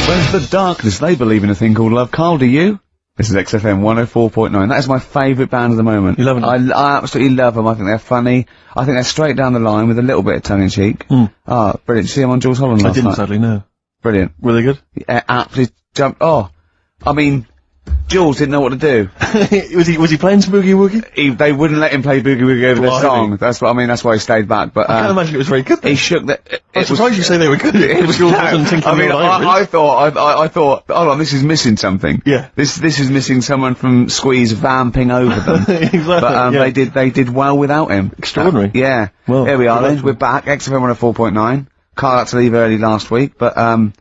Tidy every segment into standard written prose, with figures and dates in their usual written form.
where's the darkness? They believe in a thing called love. Carl, do you? This is XFM 104.9. That is my favourite band at the moment. You love them? I absolutely love them. I think they're funny. I think they're straight down the line with a little bit of tongue-in-cheek. Ah, brilliant. Did you see them on Jules Holland last night? I didn't, sadly, no. Brilliant. Were they good? Yeah, absolutely jumped. Oh, I mean, Jules didn't know what to do. was he playing some Boogie Woogie? They wouldn't let him play Boogie Woogie over their song. That's what I mean. That's why he stayed back. But I can't imagine it was very good. He shook the. I'm surprised you say they were good. It was. I thought. Hold on, this is missing something. Yeah. This is missing someone from Squeeze vamping over them. Exactly. But they did well without him. Extraordinary. Yeah. Well, here we are. Then we're back. XFM 104.9. Carl had to leave early last week, but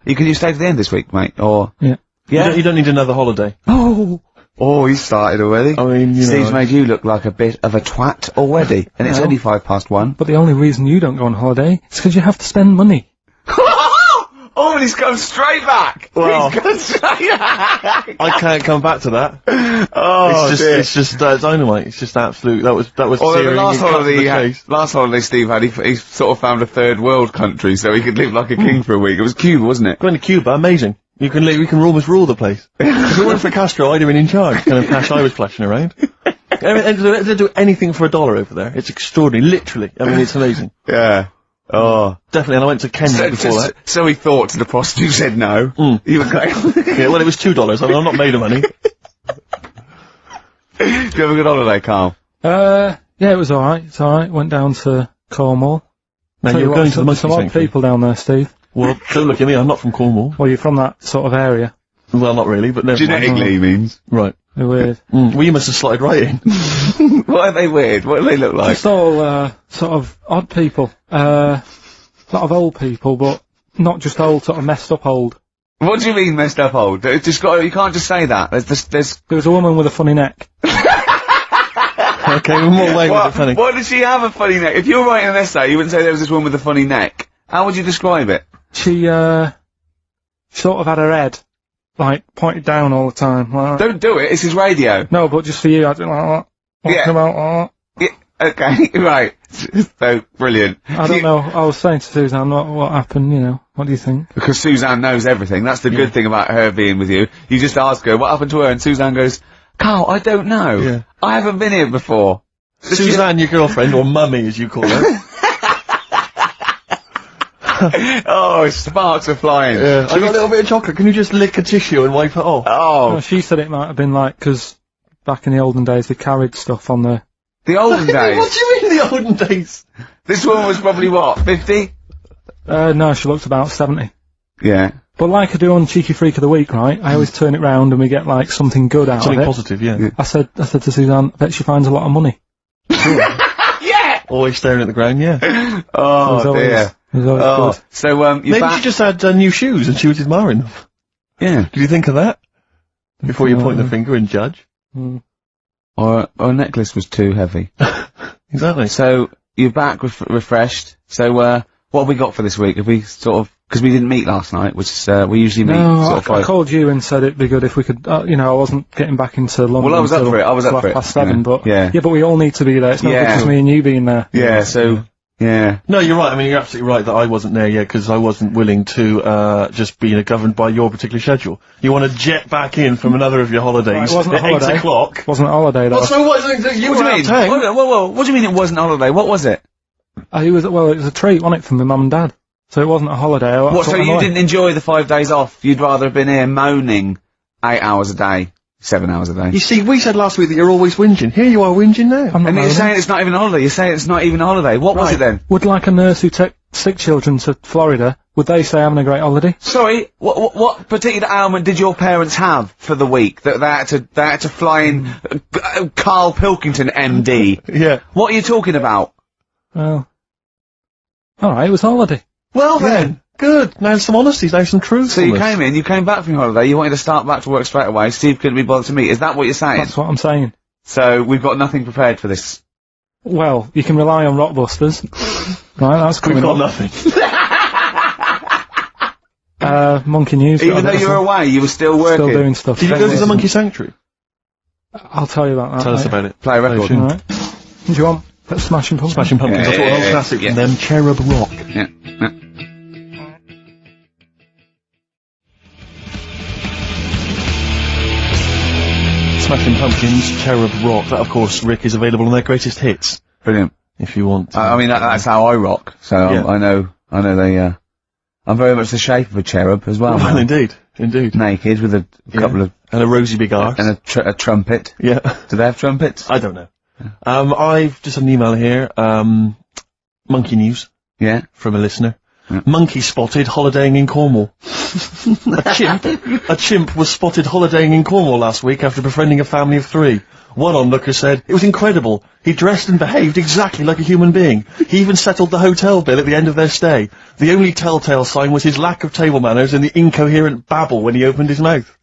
you stay to the end this week, mate? Or yeah. You don't need another holiday. Oh, he started already. I mean, Steve's made you look like a bit of a twat already, and it's only 1:05. But the only reason you don't go on holiday is because you have to spend money. Oh, and he's gone straight back. Well, he's gone straight back. I can't come back to that. Oh, it's just dynamite. It's just absolute. That was. Although the last holiday Steve had, he sort of found a third world country so he could live like a king for a week. It was Cuba, wasn't it? Going to Cuba, amazing. You can almost rule the place. If it weren't for Castro, I'd have been in charge. Kind of cash I was flashing around. They do anything for $1 over there. It's extraordinary, literally. I mean, it's amazing. Yeah. Oh. Definitely, and I went to Kenya before that. So he thought to the prostitute who said no. You were going. Yeah, well, it was $2. I mean, I'm not made of money. Did you have a good holiday, Carl? Yeah, it was alright. It's alright. Went down to Cornwall. Now, you're going to the monkey some odd people down there, Steve. Well, don't look at me, I'm not from Cornwall. Well, you're from that sort of area. Well, not really, but never Genetically means. Right. They're weird. Well, you must have slotted right in. Why are they weird? What do they look like? Just all, sort of odd people. A lot of old people, but not just old, sort of messed up old. What do you mean messed up old? You can't just say that. There was a woman with a funny neck. Okay, one more way with it funny. Why did she have a funny neck? If you were writing an essay, you wouldn't say there was this woman with a funny neck. How would you describe it? She, sort of had her head, like, pointed down all the time. Like, don't do it, this is radio. No, but just for you, I don't like that. Yeah. About yeah. Okay, right. So, brilliant. I don't know, I was saying to Suzanne, what happened, what do you think? Because Suzanne knows everything, that's the good thing about her being with you. You just ask her, what happened to her, and Suzanne goes, Carl, I don't know. Yeah. I haven't been here before. Suzanne, your girlfriend, or mummy as you call her. Oh, sparks are flying. Yeah. I got a little bit of chocolate. Can you just lick a tissue and wipe it off? Oh. Well, she said it might have been like, because back in the olden days they carried stuff on the... The olden days? What do you mean the olden days? This woman was probably what, 50? No, she looked about 70. Yeah. But like I do on Cheeky Freak of the Week, right, I always turn it round and we get like something good out of it. Something positive, yeah. I said to Suzanne, I bet she finds a lot of money. Yeah! Always staring at the ground, yeah. Oh, dear. Good. So, you're maybe back. she just had new shoes and she was admiring them. Yeah. Did you think of that? Before you point the finger and judge? Or a necklace was too heavy. Exactly. So, you're back refreshed. So, what have we got for this week? Have we sort of, because we didn't meet last night, which is, we usually meet sort of I called you and said it'd be good if we could, I wasn't getting back into London. Well, I was up for it. Past 7, but, yeah, but we all need to be there. It's not just me and you being there. Yeah, so, yeah. No, you're right. I mean, you're absolutely right that I wasn't there yet because I wasn't willing to, just be governed by your particular schedule. You want to jet back in from another of your holidays. Right, it wasn't a holiday. 8 o'clock. It wasn't a holiday, though. Well, so what do you mean? Whoa, what do you mean it wasn't a holiday? What was it? It was a treat, wasn't it, for my mum and dad? So it wasn't a holiday. What, so you didn't enjoy the 5 days off? You'd rather have been here moaning 8 hours a day, 7 hours a day? You see, we said last week that you're always whinging. Here you are whinging now. And you're saying it's not even a holiday. You're saying it's not even a holiday. What was it then? Would like a nurse who took sick children to Florida, would they say having a great holiday? Sorry, what particular ailment did your parents have for the week that they had to fly in Karl Pilkington, MD? Yeah. What are you talking about? Well, alright, it was holiday. Well then, good. Now some honesty, now some truth. So you came back from your holiday, you wanted to start back to work straight away, Steve couldn't be bothered to meet. Is that what you're saying? That's what I'm saying. So we've got nothing prepared for this. Well, you can rely on Rockbusters. Right, that's coming up. We've got nothing. Monkey News. Even though you were away, you were still working. Still doing stuff. Did you go to the Monkey Sanctuary? I'll tell you about that. Tell us about it. Play a record. Alright. Do you want Smashing Pumpkins? Smashing Pumpkins. I thought an old classic from them, Cherub Rock. Yeah. Pumpkins, Cherub Rock. That, of course, Rick, is available on their greatest hits, Brilliant. if you want. I mean, that's how I rock, so Yeah. I know they, I'm very much the shape of a cherub as well. Well, indeed. Naked with a couple of... And a rosy big arse. And a trumpet. Yeah. Do they have trumpets? I don't know. I've just had an email here, monkey news. Yeah. From a listener. Yeah. Monkey spotted holidaying in Cornwall. A chimp was spotted holidaying in Cornwall last week after befriending a family of 3. One onlooker said, "It was incredible. He dressed and behaved exactly like a human being. He even settled the hotel bill at the end of their stay. The only telltale sign was his lack of table manners and the incoherent babble when he opened his mouth."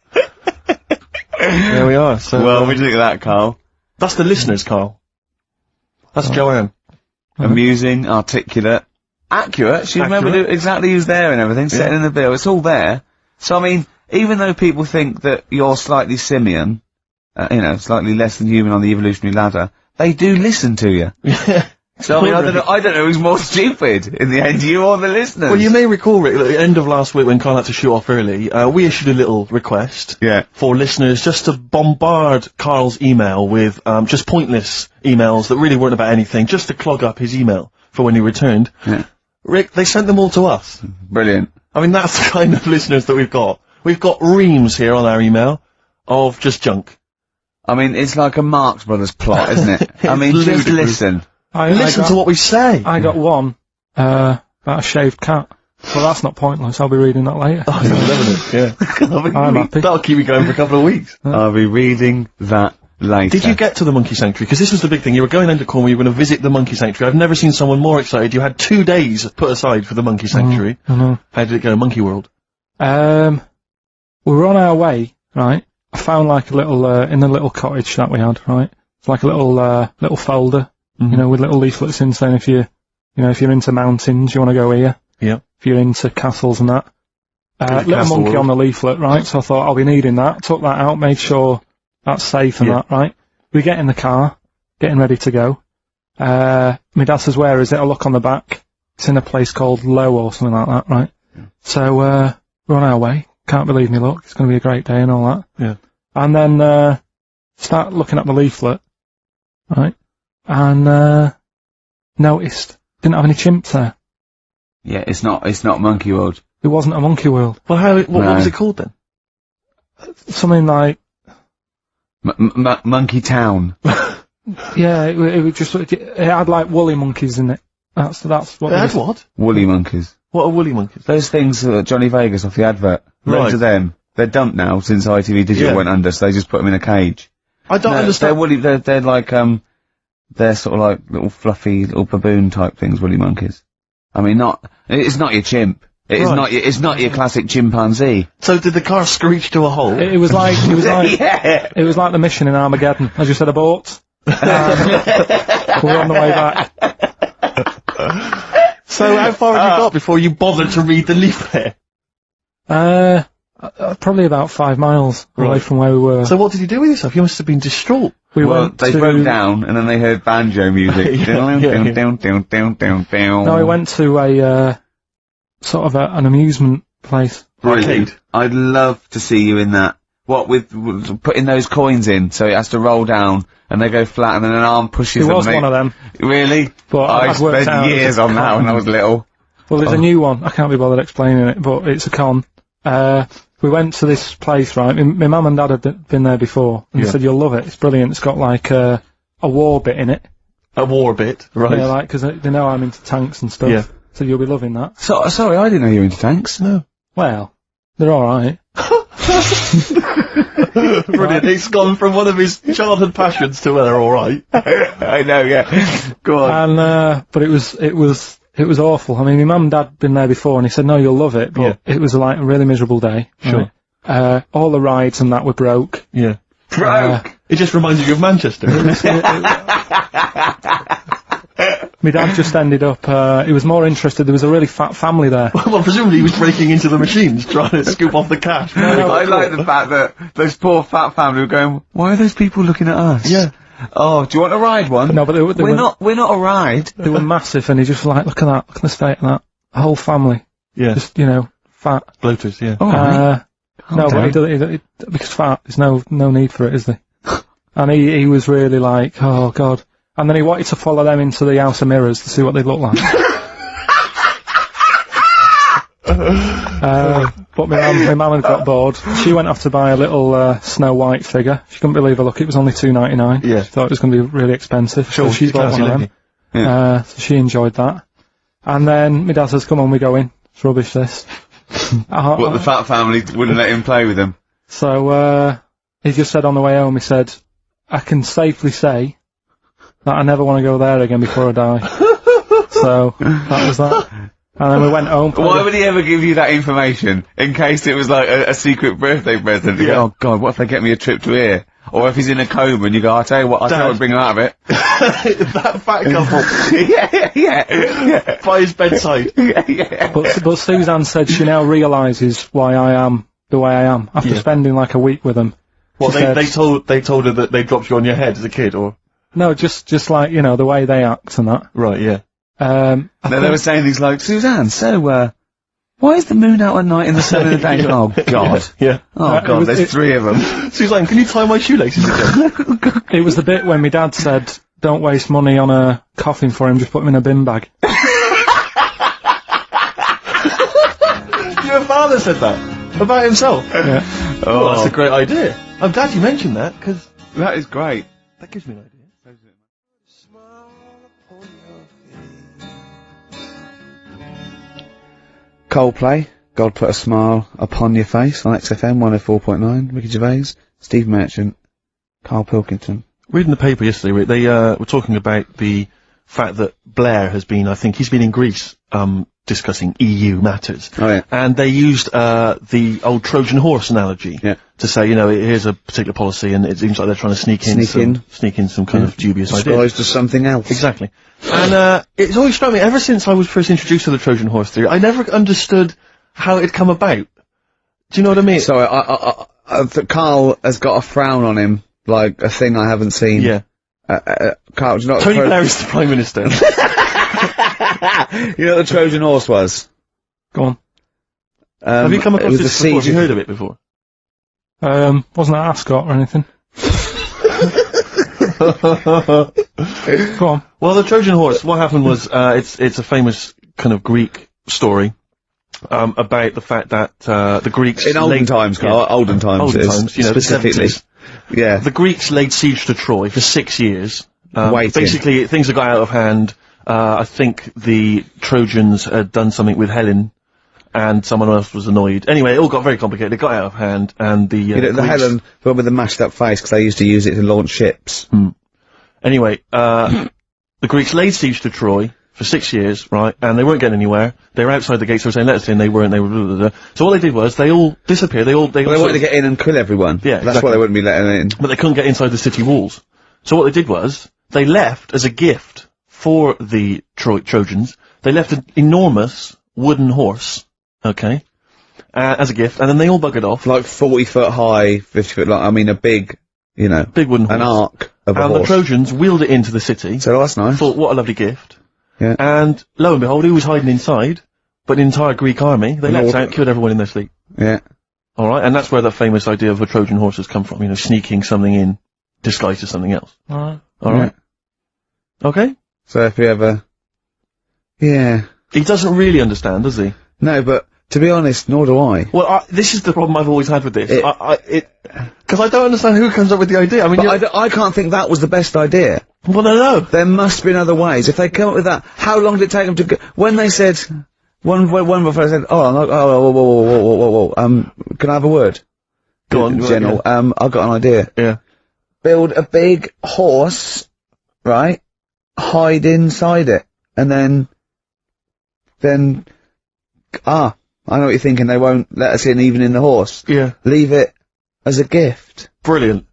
There we are. So, Well, what do you think of that, Carl? that's the listeners, Carl. That's Joanne. Amusing, articulate, accurate. She remembered exactly who's there and everything, setting in the bill. It's all there. So, I mean, even though people think that you're slightly simian, slightly less than human on the evolutionary ladder, they do listen to you. So, I mean, I don't know who's more stupid in the end, you or the listeners. Well, you may recall, Rick, at the end of last week when Carl had to shoot off early, we issued a little request for listeners just to bombard Carl's email with just pointless emails that really weren't about anything, just to clog up his email for when he returned. Yeah. Rick, they sent them all to us. Brilliant. I mean, that's the kind of listeners that we've got. We've got reams here on our email of just junk. I mean, it's like a Marx Brothers plot, isn't it? I mean, just ludicrous. listen. Listen to what we say. I got one, about a shaved cat. Well, that's not pointless. I'll be reading that later. Oh, you're loving it, yeah. I'm happy. That'll keep me going for a couple of weeks. I'll be reading that later. Did you get to the monkey sanctuary? Because this was the big thing. You were going into Cornwall, you were going to visit the monkey sanctuary. I've never seen someone more excited. You had 2 days put aside for the monkey sanctuary. I know. How did it go, Monkey World? We were on our way, right? I found like a little, in a little cottage that we had, right? It's like a little folder, with little leaflets in saying if you're into mountains, you want to go here. Yeah. If you're into castles and that. Little monkey on the leaflet, right? So I thought I'll be needing that. Took that out, made sure that's safe and that, right? We get in the car, getting ready to go. My dad says, "Where is it?" I look on the back. It's in a place called Low or something like that, right? Yeah. So, we're on our way. Can't believe me luck. It's going to be a great day and all that. Yeah. And then, start looking at the leaflet, right? And, noticed didn't have any chimps there. Yeah, it's not Monkey World. It wasn't a monkey world. Well, what was it called then? Something like... Monkey Town. Yeah, it was just, it had like woolly monkeys in it. That's what it had what? Woolly monkeys. What are woolly monkeys? Those things, Johnny Vegas off the advert. Loads of them. They're dumped now since ITV Digital went under, so they just put them in a cage. I don't understand. They're woolly, they're like, they're sort of like little fluffy, little baboon type things, woolly monkeys. I mean, it's not your chimp. It's not your classic chimpanzee. So did the car screech to a halt? It was like, yeah. It was like the mission in Armageddon. I just said abort. We're on the way back. So how far had you got before you bothered to read the leaflet? Probably about 5 miles away from where we were. So what did you do with yourself? You must have been distraught. They broke down and then they heard banjo music. No, we went to a, sort of an amusement place. Brilliant. I'd love to see you in that. What, with putting those coins in, so it has to roll down, and they go flat, and then an arm pushes them. It was one of them. Really? But I spent years on that when I was little. Well, there's a new one. I can't be bothered explaining it, but it's a con. We went to this place, right? My mum and dad had been there before, and they said, "You'll love it. It's brilliant. It's got like a war bit in it." A war bit, right? Yeah, like, because they know I'm into tanks and stuff. Yeah. So you'll be loving that. So, sorry, I didn't know you were into tanks. No. Well, they're alright. Brilliant. It's gone from one of his childhood passions to they're alright. I know, yeah. Go on. And, but it was awful. I mean, my mum and dad had been there before, and he said, "No, you'll love it," but it was like a really miserable day. Sure. Right? All the rides and that were broke. Yeah. Broke! It just reminded you of Manchester. My dad just ended up, he was more interested, there was a really fat family there. Well, presumably he was breaking into the machines, trying to scoop off the cash. I like the fact that those poor fat family were going, "Why are those people looking at us?" Yeah. Oh, do you want to ride one? No, but we're not a ride. They were massive, and he just like, look at the state of that. The whole family. Yeah. Just, fat. Bloaters, yeah. Right. No, but because fat, there's no need for it, is there? And he was really like, oh god. And then he wanted to follow them into the House of Mirrors to see what they'd look like. But my mum had got bored. She went off to buy a little Snow White figure. She couldn't believe her luck. It was only $2.99. Yeah. She thought it was going to be really expensive. So she bought one of them. Yeah. So she enjoyed that. And then my dad says, come on, we go in. It's rubbish, this. What, the fat family wouldn't let him play with them? So, he just said on the way home, he said, I can safely say that I never want to go there again before I die. So, that was that. And then we went home. Why would he ever give you that information? In case it was like a secret birthday present. You go, oh god, what if they get me a trip to here? Or if he's in a coma and you go, I'll tell you what, I'll bring him out of it. That fat couple. yeah. By his bedside. Yeah. But Suzanne said she now realises why I am the way I am after spending like a week with them. Well, they told her that they dropped you on your head as a kid, or? No, just like, you know, the way they act and that. Right, yeah. They were saying things like, Suzanne, so, why is the moon out at night and the sun in the day? Oh, God. Yeah. Oh, God, there's 3 of them. Suzanne, can you tie my shoelaces again? It was the bit when my dad said, don't waste money on a coffin for him, just put him in a bin bag. Your father said that? About himself? Yeah. Oh, that's a great idea. I'm glad you mentioned that, because That is great. that gives me an idea. Coldplay, God Put a Smile Upon Your Face on XFM 104.9, Ricky Gervais, Steve Merchant, Karl Pilkington. Reading the paper yesterday, Rick, they were talking about the fact that Blair has been, I think he's been in Greece, discussing EU matters. Oh, yeah. And they used the old Trojan horse analogy to say, you know, here's a particular policy and it seems like they're trying to sneak in some kind of dubious idea. Disguised to something else. Exactly. And it's always struck me, ever since I was first introduced to the Trojan horse theory, I never understood how it had come about. Do you know what I mean? Sorry, Karl has got a frown on him, like a thing I haven't seen. Yeah. Karl, do you know what Tony Blair is the Prime Minister. You know what the Trojan horse was? Go on. Have you come across this before? Have you heard of it before? Wasn't that ascot or anything? Go on. Well, the Trojan horse, what happened was, it's a famous kind of Greek story, about the fact that, the Greeks... In olden times, Karl, olden times, you know, specifically. The 70s. Yeah. The Greeks laid siege to Troy for 6 years. Waiting. Basically, things had got out of hand. I think the Trojans had done something with Helen, and someone else was annoyed. Anyway, it all got very complicated. It got out of hand, and the you know, the Helen, the one with the mashed up face, because they used to use it to launch ships. Anyway, the Greeks laid siege to Troy for 6 years, right, and they weren't getting anywhere. They were outside the gates, they were saying, let us in, they weren't, they were blah, blah, blah. So what they did was, they all disappeared, they wanted to get in and kill everyone. Yeah, That's why they wouldn't be letting in. But they couldn't get inside the city walls. So what they did was, they left as a gift for the Trojans, they left an enormous wooden horse, okay, as a gift, and then they all buggered off. Like 40 foot high, 50 foot long, I mean a big, you know. Big wooden horse. An arc of a horse. And the Trojans wheeled it into the city. So that's nice. Thought, what a lovely gift. Yeah. And lo and behold, who was hiding inside? But the entire Greek army. They leapt out, killed everyone in their sleep. Yeah. Alright, and that's where that famous idea of a Trojan horse has come from, you know, sneaking something in, disguised as something else. Alright. Alright. Yeah. Okay? So if you ever... Yeah. He doesn't really understand, does he? No, but to be honest, nor do I. Well, this is the problem I've always had with this. Because I don't understand who comes up with the idea. I mean, I can't think that was the best idea. Well, no. There must be other ways. If they come up with that, how long did it take them to go? When they said, one before they said, whoa, can I have a word? Go on, General. Yeah. I've got an idea. Yeah. Build a big horse, right? Hide inside it. And then, I know what you're thinking, they won't let us in even in the horse. Yeah. Leave it as a gift. Brilliant.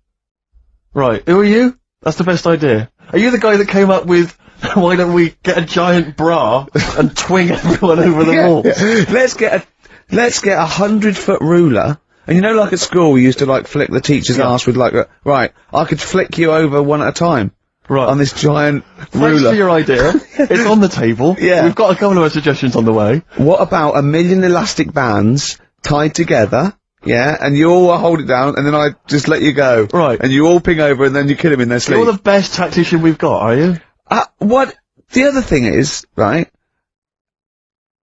Right, who are you? That's the best idea. Are you the guy that came up with, why don't we get a giant bra and twing everyone over the wall? Yeah. Let's get 100-foot ruler, and you know like at school we used to like flick the teacher's ass with like a, right, I could flick you over one at a time. Right. On this giant ruler. Thanks for your idea. It's on the table. Yeah. We've got a couple of suggestions on the way. What about 1 million elastic bands tied together, yeah, and you all hold it down, and then I just let you go. Right. And you all ping over, and then you kill him in their sleep. You're the best tactician we've got, are you? What? The other thing is, right,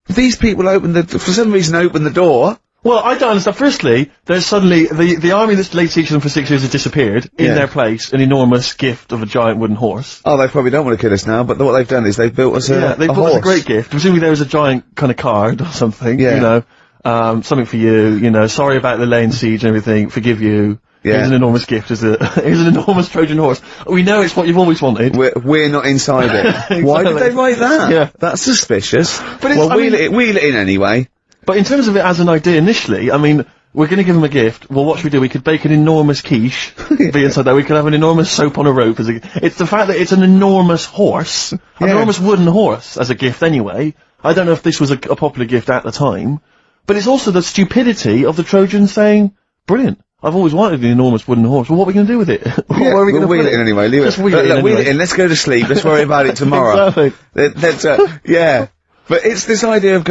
these people for some reason open the door. Well, I don't understand. Firstly, there's suddenly, the army that's laid siege to them for 6 years has disappeared. In their place, an enormous gift of a giant wooden horse. Oh, they probably don't want to kill us now, but what they've done is they've built us they built us a great gift. Presumably there was a giant kind of card or something, you know, something for you, sorry about the laying siege and everything, forgive you. Yeah. Here's an enormous gift, here's an enormous Trojan horse. We know it's what you've always wanted. We're not inside it. Exactly. Why did they write that? Yeah. That's suspicious. But wheel it in anyway. But in terms of it as an idea initially, I mean, we're gonna give them a gift. Well, what should we do? We could bake an enormous quiche, be inside there. We could have an enormous soap on a rope it's the fact that it's an enormous horse, an enormous wooden horse as a gift anyway. I don't know if this was a popular gift at the time, but it's also the stupidity of the Trojans saying, brilliant. I've always wanted an enormous wooden horse. Well, what are we going to do with it? Where are we going to wheel it in anyway? Just wheel it in. Wheel it in. Let's go to sleep. Let's worry about it tomorrow. Exactly. Yeah. But it's this idea of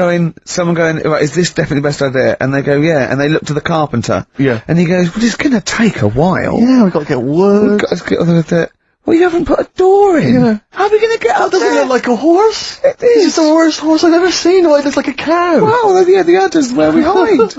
someone going, right, is this definitely the best idea? And they go, yeah, and they look to the carpenter. Yeah. And he goes, well, it's gonna take a while. Yeah, we've got to get wood. We've got to get on with it. Well, you haven't put a door in. Yeah. How are we gonna get up there? Doesn't it look like a horse? It is. It's the worst horse I've ever seen. It looks like a cow. Well, yeah, the udder's where we hide.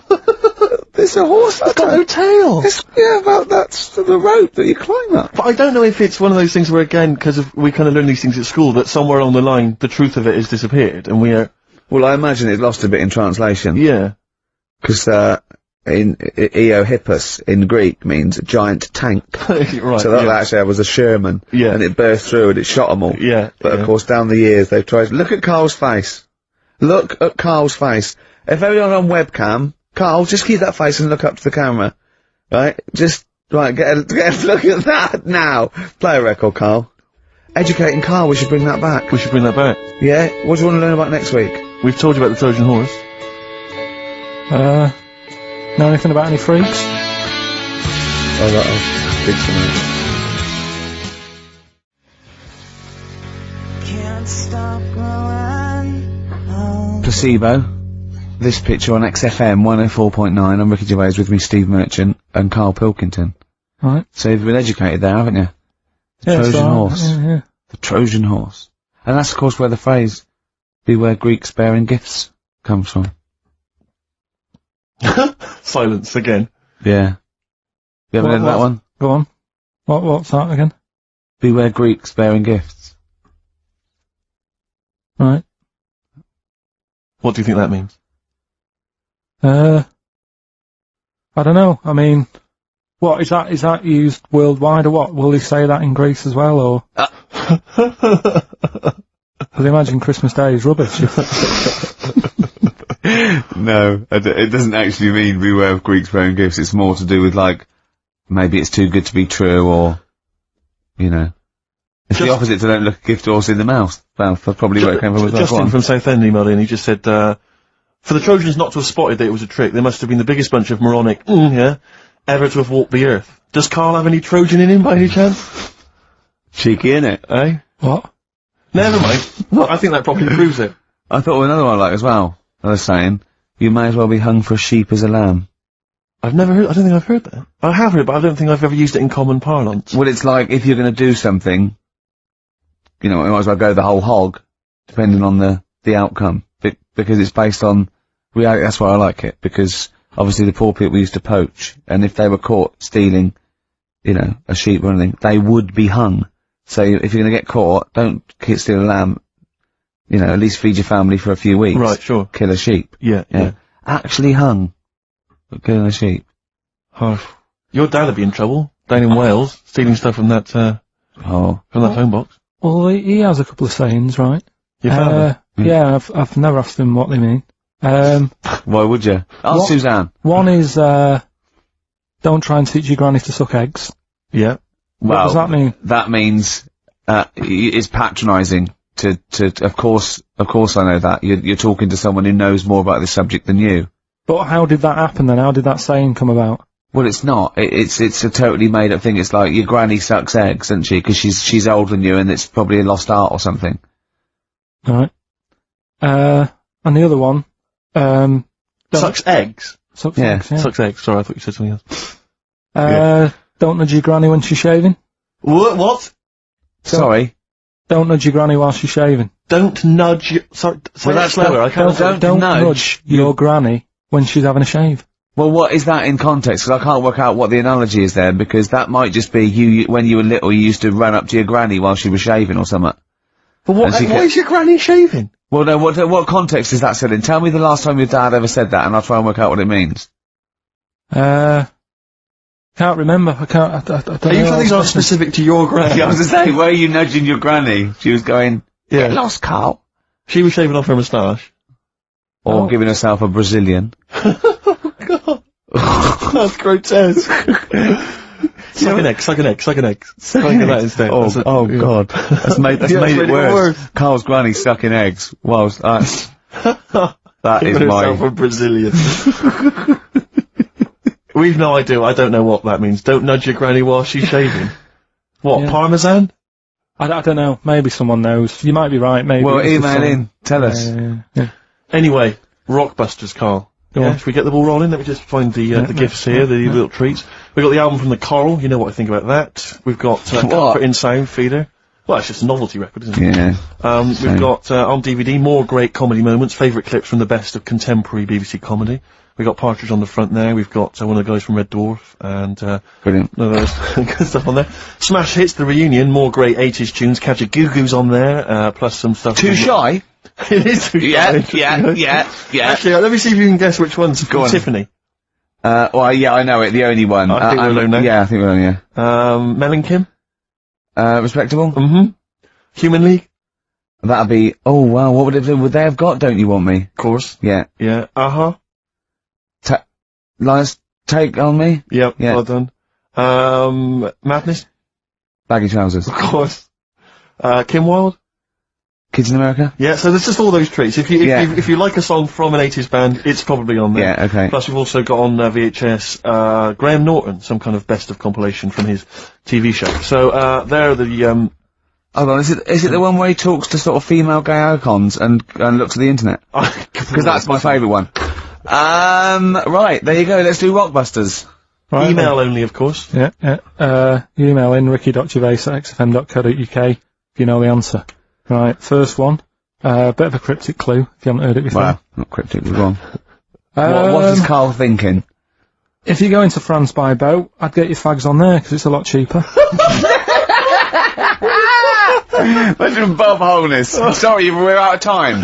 There's a horse. It's got no tail. That's the rope that you climb up. But I don't know if it's one of those things where, again, because we kind of learn these things at school, that somewhere along the line, the truth of it has disappeared, and we are... Well, I imagine it lost a bit in translation. Yeah. Because, in Eohippus in Greek means giant tank. Right, so that actually was a Sherman. Yeah. And it burst through and it shot them all. Yeah. But of course, down the years, they've tried. Look at Carl's face. Look at Carl's face. If everyone on webcam, Carl, just keep that face and look up to the camera. Right? Just, right, get a look at that now. Play a record, Carl. Educating Carl, we should bring that back. We should bring that back. Yeah? What do you want to learn about next week? We've told you about the Trojan horse. Know anything about any freaks? Oh, that'll big tonight. Placebo. This picture on XFM 104.9. I'm Ricky Gervais, with me Steve Merchant and Karl Pilkington. Right. So you've been educated there, haven't you? The Trojan horse. Yeah. The Trojan horse. And that's of course where the phrase, beware Greeks bearing gifts, comes from. Silence again. Yeah. You ever heard that one? Go on. What's that again? Beware Greeks bearing gifts. Right. What do you think that means? I don't know. I mean, what is that used worldwide or what? Will they say that in Greece as well, or? Because imagine Christmas Day is rubbish. No, it doesn't actually mean beware of Greeks bearing gifts. It's more to do with, like, maybe it's too good to be true, or, you know. It's the opposite to don't look a gift horse in the mouth. That's probably where it came from as well. Justin from Southend emailed in, he just said, for the Trojans not to have spotted that it was a trick, they must have been the biggest bunch of moronic, ever to have walked the earth. Does Karl have any Trojan in him by any chance? Cheeky, innit? Eh? What? Never mind. I think that probably proves it. I thought of another one I like as well. I was saying, you may as well be hung for a sheep as a lamb. I don't think I've heard that. I have heard it, but I don't think I've ever used it in common parlance. Well, it's like, if you're gonna do something, you know, you might as well go the whole hog, depending on the outcome. Because it's based on reality. That's why I like it, because obviously the poor people used to poach, and if they were caught stealing, you know, a sheep or anything, they would be hung. So if you're gonna get caught, don't steal a lamb, you know, at least feed your family for a few weeks. Right, sure. Kill a sheep. Yeah. Actually hung for killing a sheep. Oh. Your dad would be in trouble, down in Wales, stealing stuff from that, from that phone box. Well, he has a couple of sayings, right? Your father? Yeah, I've never asked him what they mean. Why would you? Ask Suzanne. One is, don't try and teach your granny to suck eggs. Yeah. What does that mean? That means, it's patronising of course I know that. You're talking to someone who knows more about this subject than you. But how did that happen then? How did that saying come about? Well, it's not. It's a totally made up thing. It's like, your granny sucks eggs, doesn't she? Because she's older than you, and it's probably a lost art or something. Right. And the other one, sucks eggs? Sucks Yeah. eggs, yeah. Sucks eggs. Sorry, I thought you said something else. Don't nudge your granny when she's shaving. What? Sorry. Don't nudge your granny while she's shaving. Don't nudge your... Sorry, say Well, it that's slower. I can't... Don't nudge your granny when she's having a shave. Well, what is that in context? Because I can't work out what the analogy is there, because that might just be you when you were little, you used to run up to your granny while she was shaving or something. But what, And she why is your granny shaving? Well, no, what context is that said in? Tell me the last time your dad ever said that, and I'll try and work out what it means. Can't remember. I don't Are you know. sure these aren't specific to your granny? Yeah, I was to say, where are you nudging your granny? She was going, get lost, Carl. She was shaving off her moustache. Or giving herself a Brazilian. God. That's grotesque. Suck an egg, suck an egg, suck an egg. Suck that instead. God. That's made it worse. Carl's granny sucking eggs. Whilst, that is herself a Brazilian. We've no idea. I don't know what that means. Don't nudge your granny while she's shaving. What, Yeah. parmesan? I don't know. Maybe someone knows. You might be right. Maybe. Well, it's just email in. Tell us. Yeah. Anyway, Rockbusters, Carl. Go on. Should we get the ball rolling? Let me just find the gifts here, the little treats. We've got the album from the Coral. You know what I think about that. We've got Comfort in Sound Feeder. Well, it's just a novelty record, isn't it? Yeah. We've got on DVD more great comedy moments, favourite clips from the best of contemporary BBC comedy. We've got Partridge on the front there. We've got one of the guys from Red Dwarf and Brilliant. good stuff on there. Smash Hits, the reunion, more great 80s tunes. Catch a Goo Goo's on there, plus some stuff. Too shy? It is too shy. Yeah. Actually, let me see if you can guess which one's Go on. Tiffany. Well, yeah, I know it. The only one. I think we're alone now. Yeah, I think we're alone, yeah. Mel and Kim. Respectable? Mm-hmm. Human League. That'd be, oh wow, what would they have got, Don't You Want Me? Of course. Yeah. Yeah. Uh-huh. Lies, Take On Me? Yep. Yeah. Well done. Madness. Baggy Trousers. Of course. Kim Wilde. Kids in America? Yeah, so there's just all those treats. If you like a song from an 80s band, it's probably on there. Yeah, okay. Plus we've also got on VHS, Graham Norton, some kind of best of compilation from his TV show. So, they're the, Hold on, is it the one where he talks to sort of female gay icons and looks at the internet? Because that's my favourite one. Right, there you go, let's do Rockbusters. Right, email only, of course. Yeah. You email in ricky.gervais@xfm.co.uk if you know the answer. Right, first one. Bit of a cryptic clue if you haven't heard it before. Wow, not cryptic, we're wrong. What is Carl thinking? If you go into France by boat, I'd get your fags on there because it's a lot cheaper. Imagine Bob Holness. Sorry, we're out of time.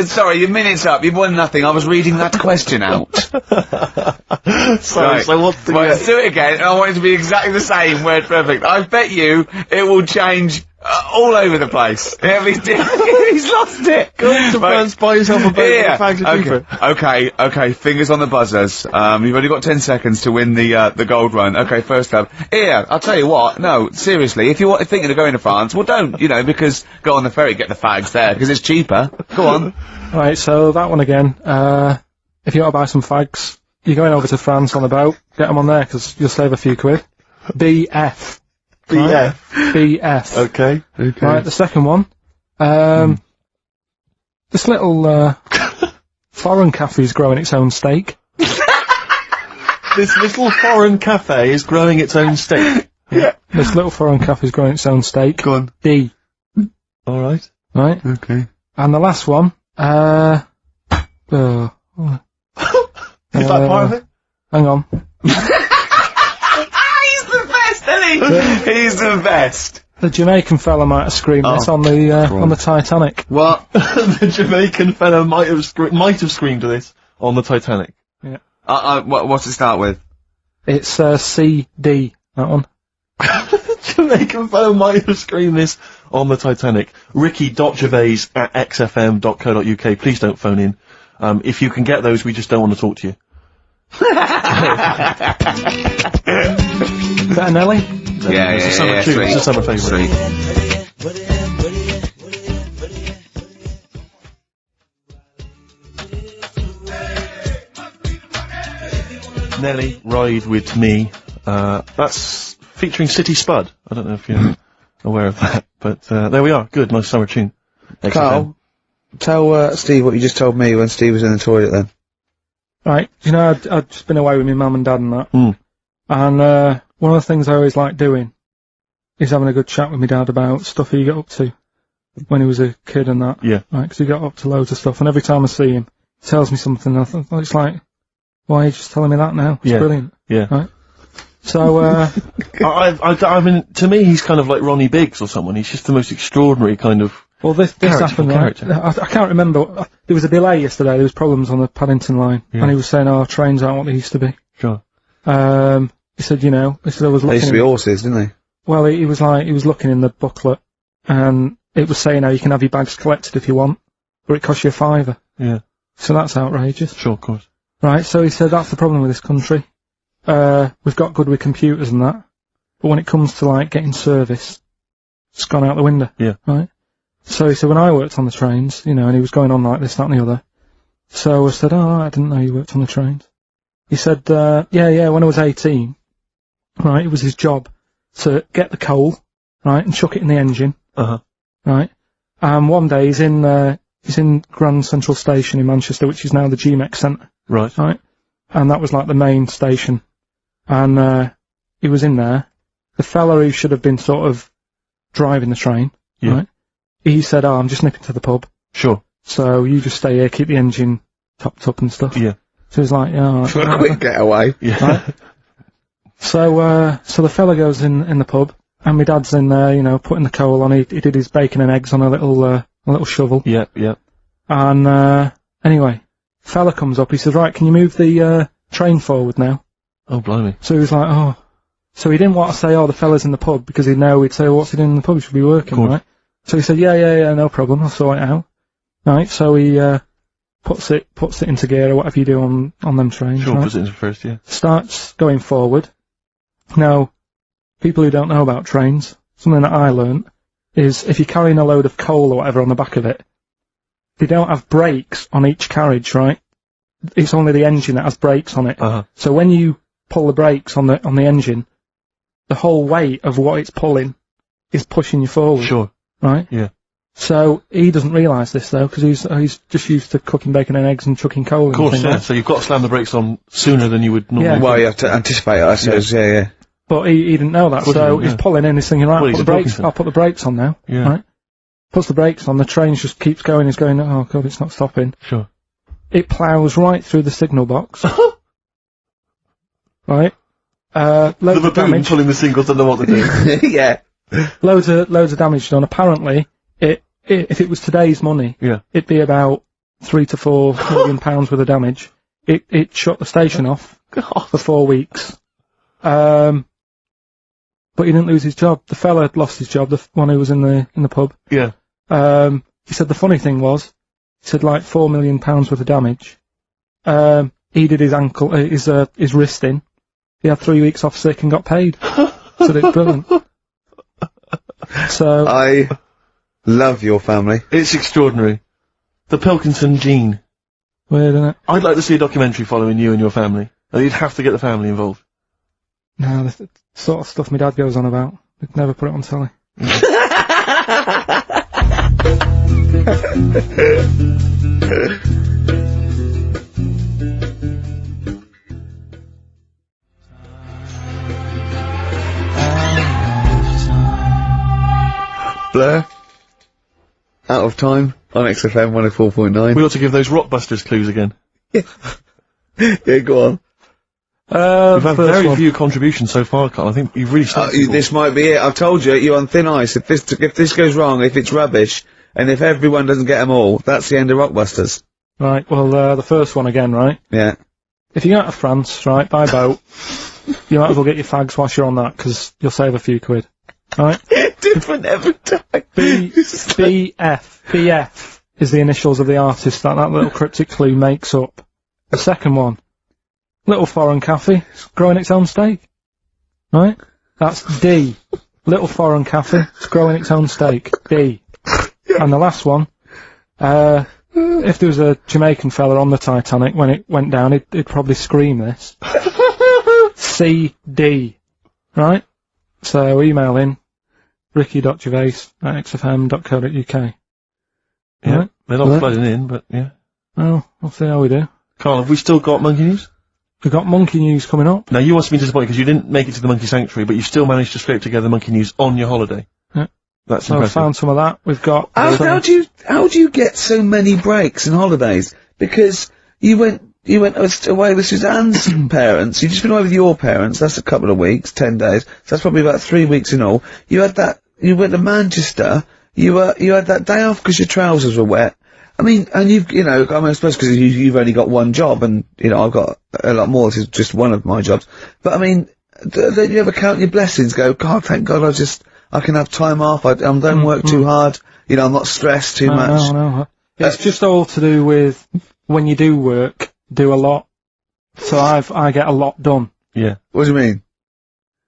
Sorry, your minute's up. You've won nothing. I was reading that question out. Sorry, Right. so what's the... Well, let's do it again, and I want it to be exactly the same, word perfect. I bet you it will change all over the place. He's lost it. Go into France, buy yourself a boat with Yeah. a fags are cheaper. Okay, fingers on the buzzers. You've only got 10 seconds to win the gold run. Okay, first up. Here, I'll tell you what, no, seriously, if you're thinking of going to France, well don't, because go on the ferry, get the fags there, because it's cheaper. Go on. Right, so that one again. If you want to buy some fags, you're going over to France on a boat, get them on there because you'll save a few quid. BF. BF. BF. Okay. Right, the second one. This little, foreign cafe's growing its own steak. This little foreign cafe is growing its own steak. Yeah. This little foreign cafe's growing its own steak. Go on. D. Alright. Right? Okay. And the last one, Is that part of it? Hang on. He's the best, isn't he? He's the best. The Jamaican fella might have screamed this on the Titanic. What? The Jamaican fella might have screamed this on the Titanic. Yeah. What's it start with? It's CD, that one. Jamaican fellow might have screamed this on the Titanic. Ricky.gervais@xfm.co.uk. Please don't phone in. If you can get those, we just don't want to talk to you. Is that a Nelly? Yeah, It's a summer tune. It's a summer favourite. Nelly, Ride With Me. That's featuring City Spud. I don't know if you're aware of that, but there we are. Good, nice summer tune. Carl, tell Steve what you just told me when Steve was in the toilet then. Right, you know, I'd just been away with my mum and dad and that. Mm. And, one of the things I always like doing is having a good chat with my dad about stuff he got up to when he was a kid and that. Yeah. Right, 'cause he got up to loads of stuff, and every time I see him, he tells me something, and I think, it's like, why are you just telling me that now? It's brilliant. Yeah. Right? So, I mean, to me, he's kind of like Ronnie Biggs or someone. He's just the most extraordinary kind of... well, this happened, right? character. I can't remember. There was a delay yesterday. There was problems on the Paddington line, and he was saying, trains aren't what they used to be. Sure. He said, I was looking... They used to be horses, didn't they? Well, he was looking in the booklet, and it was saying how you can have your bags collected if you want, but it costs you £5. Yeah. So that's outrageous. Sure, of course. Right, so he said that's the problem with this country. We've got good with computers and that, but when it comes to, like, getting service, it's gone out the window. Yeah. Right? So he said, when I worked on the trains, and he was going on like this, that and the other. So I said, I didn't know you worked on the trains. He said, yeah, when I was 18, right, it was his job to get the coal, right, and chuck it in the engine. Uh-huh. Right? One day he's in Grand Central Station in Manchester, which is now the GMX Centre. Right. Right? And that was like the main station. And, he was in there. The fella who should have been sort of driving the train, right? He said, I'm just nipping to the pub. Sure. So you just stay here, keep the engine topped up and stuff. Yeah. So he's like, For a quick getaway. Yeah. Right? So the fella goes in the pub, and my dad's in there, putting the coal on. He did his bacon and eggs on a little shovel. Yeah, yeah. And, anyway, fella comes up, he says, right, can you move the, train forward now? Oh, blimey. So he was like, oh. So he didn't want to say, the fella's in the pub, because he'd know we'd say, what's he doing in the pub? He should be working, right? So he said, yeah, no problem, I'll sort it out. Right, so he, puts it into gear, or whatever you do on them trains. Sure, right? puts it into first, yeah. Starts going forward. Now, people who don't know about trains, something that I learnt, is if you're carrying a load of coal or whatever on the back of it, they don't have brakes on each carriage, right? It's only the engine that has brakes on it. Uh-huh. So when you pull the brakes on the engine, the whole weight of what it's pulling is pushing you forward. Sure. Right? Yeah. So he doesn't realise this though, because he's just used to cooking bacon and eggs and chucking coal. Of course, and yeah. like. So you've got to slam the brakes on sooner than you would normally. Yeah. Well, you have to anticipate it, I suppose, yeah. But he didn't know that, so he's pulling in, he's thinking, right, Well, I'll put the brakes on now. Yeah. Right? Puts the brakes on, the train just keeps going, he's going, oh god, it's not stopping. Sure. It ploughs right through the signal box. Right? Loads of damage. Pulling the singles, don't know what to do. Yeah. Loads of damage done. Apparently, if it was today's money, it'd be about £3 to £4 million worth of damage. It shut the station off for 4 weeks. But he didn't lose his job. The fella had lost his job, the one who was in the pub. Yeah. He said the funny thing was, he said like £4 million worth of damage. He did his ankle, his wrist in. He had 3 weeks off sick and got paid. So it's brilliant. So I love your family. It's extraordinary. The Pilkington gene. weird, isn't it? I'd like to see a documentary following you and your family. You'd have to get the family involved. No, the sort of stuff my dad goes on about. We'd never put it on telly. Blur. Out of time on XFM 104.9. We ought to give those Rockbusters clues again. Yeah, go on. We've had very few contributions so far, Carl. I think you've really started. This might be it. I've told you, you're on thin ice. If this goes wrong, if it's rubbish, and if everyone doesn't get them all, that's the end of Rockbusters. Right, well, the first one again, right? Yeah. If you go out to France, right, by boat, you might as well get your fags whilst you're on that, because you'll save a few quid. Right? Different every time. BF is the initials of the artist that little cryptic clue makes up. The second one, Little Foreign Cafe, it's growing its own steak. Right? That's D. Little Foreign Cafe, it's growing its own steak. D. And the last one, if there was a Jamaican fella on the Titanic when it went down, he'd probably scream this. CD. Right? So email in ricky.gervais@xfm.co.uk. Yeah, Right? they're not flooding in, but yeah. Well, we'll see how we do. Carl, have we still got monkey news? We've got monkey news coming up. Now, you must be disappointed because you didn't make it to the monkey sanctuary, but you still managed to scrape together monkey news on your holiday. Yeah. That's So I impressive. found some of that. We've got... How do you get so many breaks and holidays? Because you went away with Suzanne's parents. You've just been away with your parents. That's a couple of weeks, 10 days. So that's probably about 3 weeks in all. You went to Manchester. You had that day off because your trousers were wet. I mean, and I suppose because you've only got one job, and I've got a lot more. This is just one of my jobs. But I mean, don't you ever count your blessings? Go, God, thank God, I can have time off. I don't work too hard. I'm not stressed too much. No. It's just all to do with when you do work, do a lot. So I get a lot done. Yeah. What do you mean?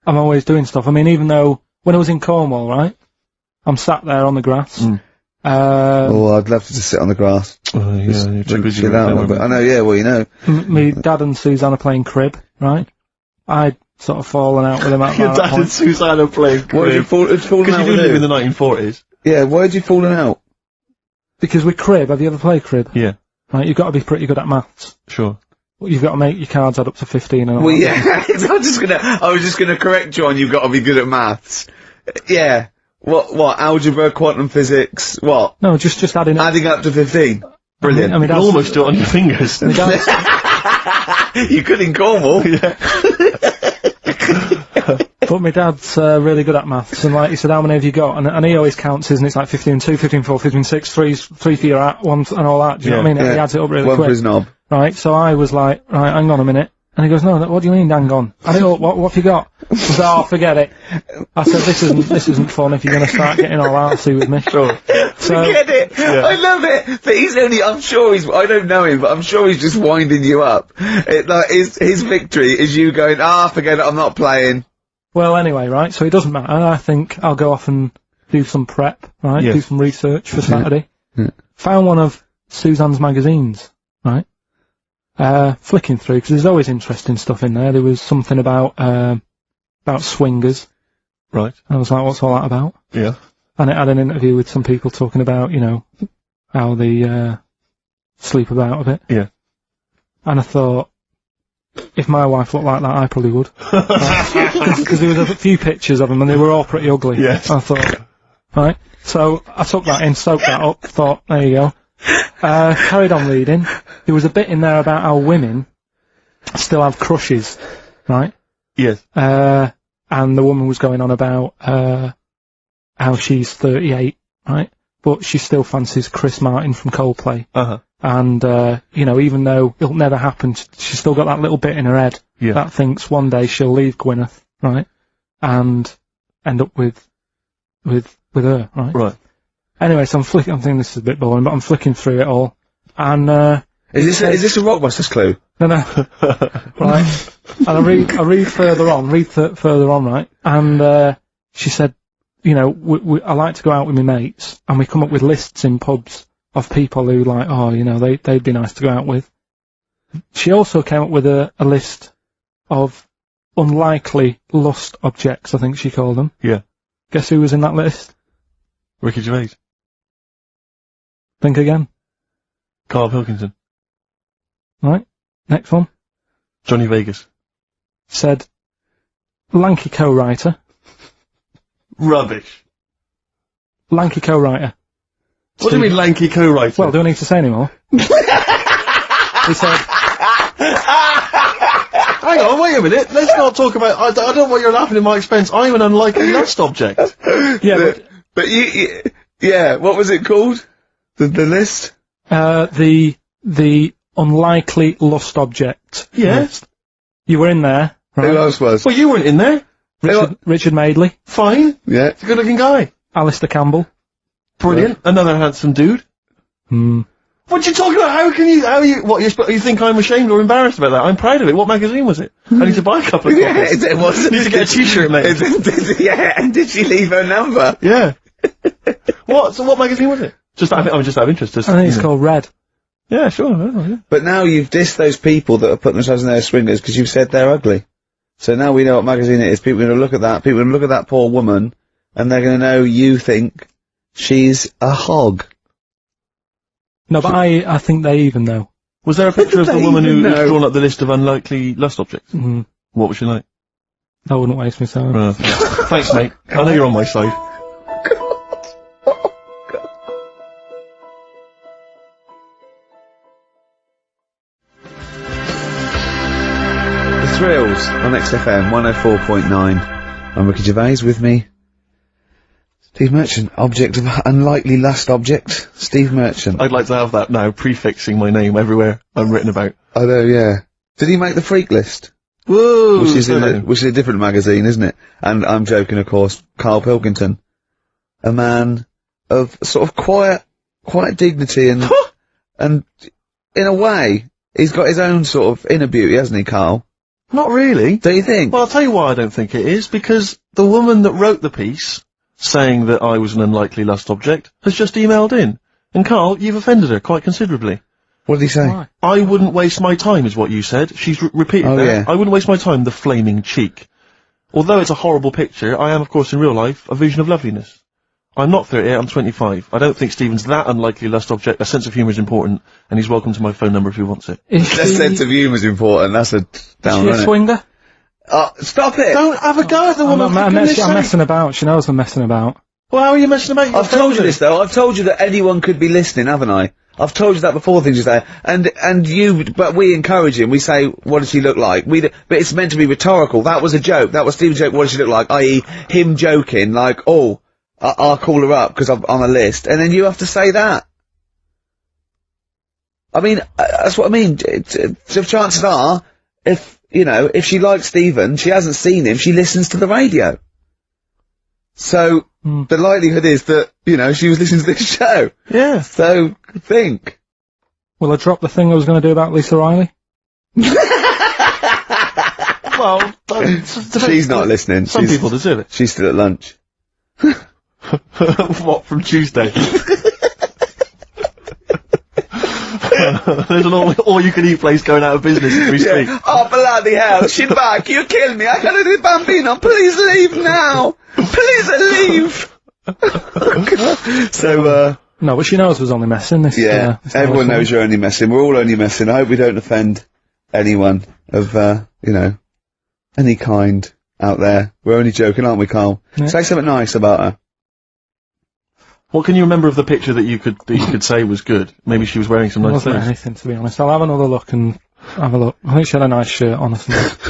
I'm always doing stuff. I mean, even though when I was in Cornwall, right, I'm sat there on the grass. I'd love to just sit on the grass. Oh, yeah, you're too busy. Chill out a little bit. I know, yeah, well, Me dad and Suzanne are playing crib, right? I'd sort of fallen out with them at Your that dad point. and Suzanne are playing crib. Why did you fallen out Because you with do live who? in the 1940s. Yeah, why did you fallen out? Because with crib, have you ever played crib? Yeah. Right, you've got to be pretty good at maths. Sure. You've got to make your cards add up to 15 and all Well, that. yeah, I was just gonna correct you on you've got to be good at maths. Yeah. What, algebra, quantum physics, what? No, just adding up. Adding up to 15. Brilliant. I mean, You can almost do it on your fingers. my dad's, You could in Cornwall. but my dad's really good at maths, and like he said, how many have you got? And he always counts his, and it's like 15 2, 15 4, 15 6, 3 for your at, 1 and all that. Do you know what I mean? He adds it up really One quick. for his knob. Right, so I was like, right, hang on a minute. And he goes, no, what do you mean, hang on? I don't know, what have you got? I said, forget it. I said, this isn't fun if you're going to start getting all arsey with me. Sure. So, Forget it. Yeah. I love it. But I'm sure I don't know him, but I'm sure he's just winding you up. His victory is you going, forget it, I'm not playing. well, anyway, right, so it doesn't matter. I think I'll go off and do some prep, right? Yes. Do some research for Saturday. Yeah. Found one of Suzanne's magazines, right? Flicking through, because there's always interesting stuff in there. There was something about swingers. Right. I was like, what's all that about? Yeah. And it had an interview with some people talking about, how they sleep about a bit. Yeah. And I thought, if my wife looked like that, I probably would. Because there was a few pictures of them, and they were all pretty ugly. Yes. I thought, right. So I took that in, soaked that up, thought, there you go. Carried on reading. There was a bit in there about how women still have crushes, right? Yes. And the woman was going on about how she's 38, right? But she still fancies Chris Martin from Coldplay. Uh-huh. And, even though it'll never happen, she's still got that little bit in her head that thinks one day she'll leave Gwyneth, right? And end up with her, right? Right. Anyway, so I'm thinking this is a bit boring, but I'm flicking through it all. And, Is this a Rockbusters clue? no, right. And I read further on, right? And, she said, I like to go out with my mates, and we come up with lists in pubs of people who they'd be nice to go out with. She also came up with a list of unlikely lust objects, I think she called them. Yeah. Guess who was in that list? Ricky Gervais. Think again. Karl Pilkington. Right. Next one. Johnny Vegas. Said, lanky co-writer. Rubbish. Lanky co-writer. What do you mean lanky co-writer? Well, do I need to say any more? He said, hang on, wait a minute. Let's not talk about... I don't know why you're laughing at my expense. I'm an unlikely lust object. yeah, But what was it called? The list? the unlikely lust object. Yes. You were in there, right? Who else was? Well, you weren't in there. Richard Madeley, Fine. Yeah. He's a good-looking guy. Alistair Campbell. Brilliant. Another handsome dude. What you talking about? You think I'm ashamed or embarrassed about that? I'm proud of it. What magazine was it? I need to buy a couple of copies. It was. Need to get a t-shirt made. And did she leave her number? Yeah. So what magazine was it? I'm just out of interest. I think it's called Red. Yeah, sure. Yeah. But now you've dissed those people that are putting themselves in their swingers because you've said they're ugly. So now we know what magazine it is. People are going to look at that. People are going to look at that poor woman, and they're going to know you think she's a hog. No, but I think they even know. Was there a picture of the woman who's know? drawn up the list of unlikely lust objects? Mm. What was she like? I wouldn't waste my time. Thanks, mate. I know you're on my side. The Thrills on XFM 104.9. I'm Ricky Gervais, with me Steve Merchant, object of unlikely lust object, Steve Merchant. I'd like to have that now, prefixing my name everywhere I'm written about. I know, yeah. Did he make the freak list? Whoa! Which is a different magazine, isn't it? And I'm joking, of course, Karl Pilkington. A man of sort of quiet dignity and, and in a way, he's got his own sort of inner beauty, hasn't he, Karl? Not really. Do you think? Well, I'll tell you why I don't think it is, because the woman that wrote the piece, saying that I was an unlikely lust object, has just emailed in. And Karl, you've offended her quite considerably. What did he say? Why? I wouldn't waste my time, is what you said. She's repeated that. Yeah. I wouldn't waste my time, the flaming cheek. Although it's a horrible picture, I am, of course, in real life, a vision of loveliness. I'm not 38, I'm 25. I don't think Stephen's that unlikely lust object. A sense of humour is important, and he's welcome to my phone number if he wants it. That sense of humour is important, that's a down, Is she a swinger? Stop it! Don't have a go at the woman, I'm messing about. She knows I'm messing about. Well, how are you messing about? I've told you this though, I've told you that anyone could be listening, haven't I? I've told you that before, things you say, but we encourage him, we say, what does she look like? But it's meant to be rhetorical, that was a joke, that was Stephen's joke, what does she look like, i.e. him joking, like, oh, I'll call her up, because I'm on a list, and then you have to say that. I mean, that's what I mean, so chances are, if she likes Stephen, she hasn't seen him, she listens to the radio. So, the likelihood is that, she was listening to this show. Yeah. So, think. Will I drop the thing I was going to do about Lisa Riley? Well, She's not listening. Some people deserve it. She's still at lunch. What, from Tuesday? There's an all-you-can-eat place going out of business as we speak. Oh, bloody hell, she's back, you killed me, I gotta do Bambino, please leave now! Please leave! So, No, but she knows I was only messing. This everyone knows you're only messing, we're all only messing, I hope we don't offend anyone of, any kind out there. We're only joking, aren't we, Karl? Yeah. Say something nice about her. What can you remember of the picture that you could say was good? Maybe she was wearing some nice wasn't clothes. anything, to be honest. I'll have another look and have a look. I think she had a nice shirt on or something.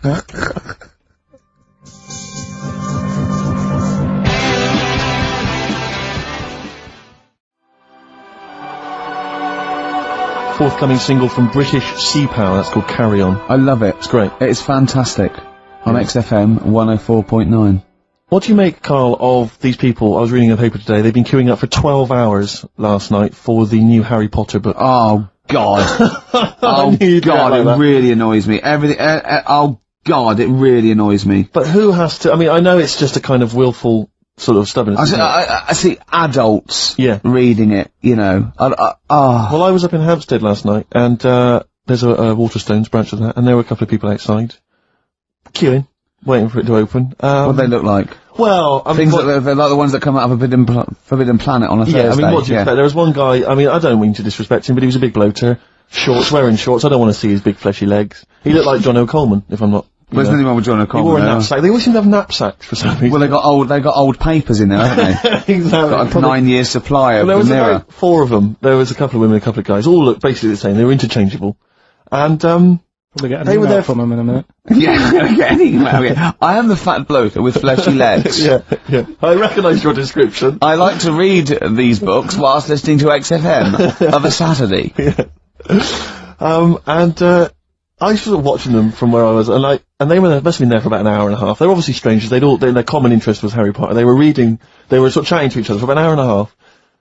Yeah. Forthcoming single from British Sea Power, that's called Carry On. I love it. It's great. It's fantastic. On XFM 104.9. What do you make, Karl, of these people? I was reading a paper today, they've been queuing up for 12 hours last night for the new Harry Potter book. Oh, God. Oh, God, it really annoys me. Everything, oh, God, it really annoys me. But who has to, I mean, I know it's just a kind of willful sort of stubbornness. I see adults reading it, Well, I was up in Hampstead last night, and there's a Waterstones branch of that, and there were a couple of people outside, queuing, waiting for it to open. What do they look like? Well, I mean, things that they're like the ones that come out of Forbidden Planet on a Thursday. Yeah, I mean, what do you expect? There was one guy, I mean, I don't mean to disrespect him, but he was a big bloater, wearing shorts, I don't want to see his big fleshy legs. He looked like John O'Coleman, if I'm not... There's nothing wrong with John O'Coleman. He wore a knapsack. They always seem to have knapsacks for some reason. Well, they got old papers in there, haven't they? Exactly. Got a 9-year supply of there was mirror. about 4 of them. There was a couple of women, a couple of guys, all looked basically the same. They were interchangeable. And, they were there from them in a minute. Yeah, getting I am the fat bloke with fleshy legs. yeah. I recognise your description. I like to read these books whilst listening to XFM of a Saturday. I was sort of watching them from where I was, and they must have been there for about an hour and a half. They're obviously strangers. Their common interest was Harry Potter. They were sort of chatting to each other for about an hour and a half.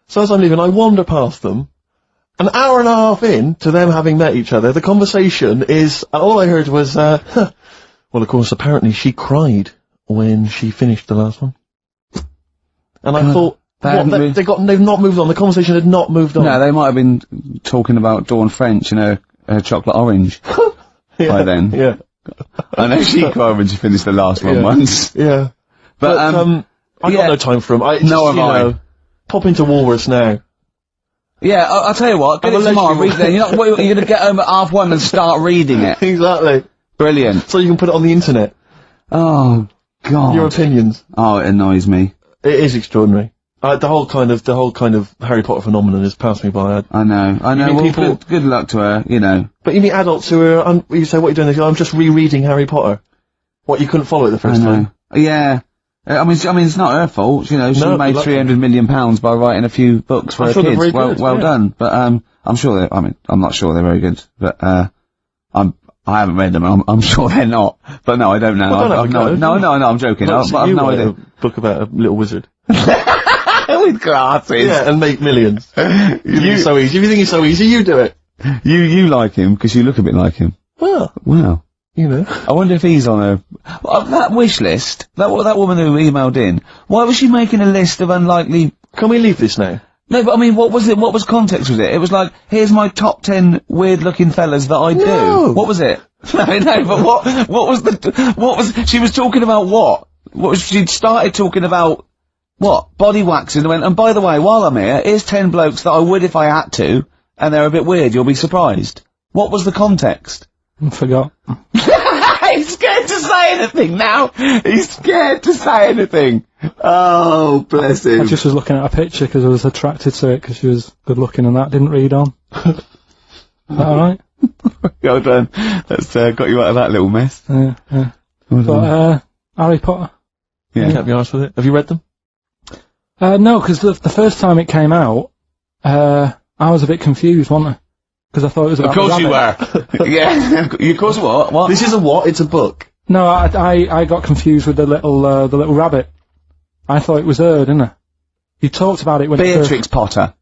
So as I'm leaving, I wander past them. An hour and a half in to them having met each other, the conversation is, all I heard was, well, of course, apparently she cried when she finished the last one. And I thought, they've not moved on. The conversation had not moved on. No, they might have been talking about Dawn French, chocolate orange. By then. Yeah. I know she cried when she finished the last one once. Yeah. But I got no time for them. Pop into Woolworths now. Yeah, I'll tell you what, get it tomorrow, read it. You're gonna get home at 1:30 and start reading it. Exactly. Brilliant. So you can put it on the internet. Oh, God. Your opinions. Oh, it annoys me. It is extraordinary. The whole kind of Harry Potter phenomenon has passed me by. I know. Well, people... good luck to her, you know. But you mean adults who are, you say, what are you doing? They go, I'm just rereading Harry Potter. What, you couldn't follow it the first time? Yeah. I mean, it's not her fault, you know, she made £300 million by writing a few books for her kids. Well done. But, I'm sure I'm not sure they're very good, but, I haven't read them, I'm sure they're not. But no, I don't know. No, I'm joking. I've no idea. A book about a little wizard. With glasses. Yeah, and make millions. You so easy. If you think it's so easy, you do it. You like him, because you look a bit like him. Well. Wow. You know. I wonder if he's on that wish list, that woman who emailed in, why was she making a list of unlikely... Can we leave this now? No, but I mean, what was context with it? It was like, here's my top 10 weird-looking fellas that I do. What was it? No, but what was, she was talking about what? She'd started talking about, what? Body waxing, and went, and by the way, while I'm here, here's 10 blokes that I would if I had to, and they're a bit weird, you'll be surprised. What was the context? I forgot. He's scared to say anything now. He's scared to say anything. Oh, bless him. I just was looking at a picture because I was attracted to it because she was good looking and that. Didn't read on. Alright? Well done. That's got you out of that little mess. Yeah. But, Harry Potter. Yeah. Can't be honest with it. Have you read them? No, because the first time it came out, I was a bit confused, wasn't I? Because I thought it was about Of course you were. Yeah. Of course what? This is a what? It's a book. No, I got confused with the little rabbit. I thought it was her, didn't I? You talked about it when Beatrix Potter.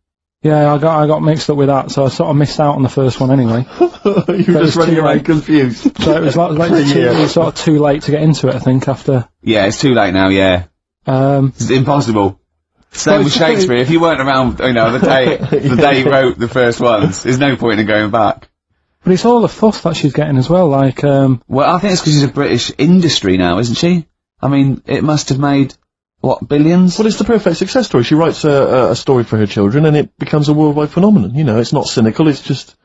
Yeah, I got mixed up with that, so I sort of missed out on the first one anyway. You were just running around confused. So it was it was sort of too late to get into it, I think, after... Yeah, it's too late now, yeah. It's impossible. Same with Shakespeare, if you weren't around, you know, the day he wrote the first ones, there's no point in going back. But it's all the fuss that she's getting as well, like, Well, I think it's because she's a British industry now, isn't she? I mean, it must have made, what, billions? Well, it's the perfect success story. She writes a story for her children, and it becomes a worldwide phenomenon. You know, it's not cynical, it's just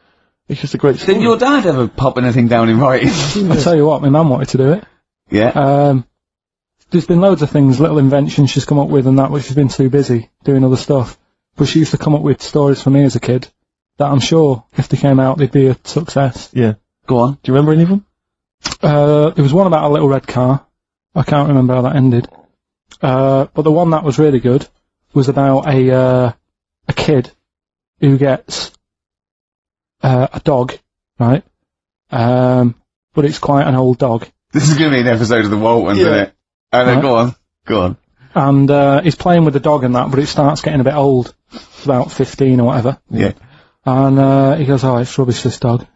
a great story. Did your dad ever pop anything down in writing? I tell you what, my mum wanted to do it. Yeah. There's been loads of things, little inventions she's come up with and that, but she's been too busy doing other stuff. But she used to come up with stories for me as a kid that I'm sure, if they came out, they'd be a success. Yeah. Go on. Do you remember any of them? There was one about a little red car. I can't remember how that ended. But the one that was really good was about a kid who gets a dog, right? But it's quite an old dog. This is going to be an episode of the Waltons, isn't it? Right. Go on. And he's playing with the dog and that, but it starts getting a bit old. It's about 15 or whatever. Yeah. And he goes, oh, it's rubbish, this dog.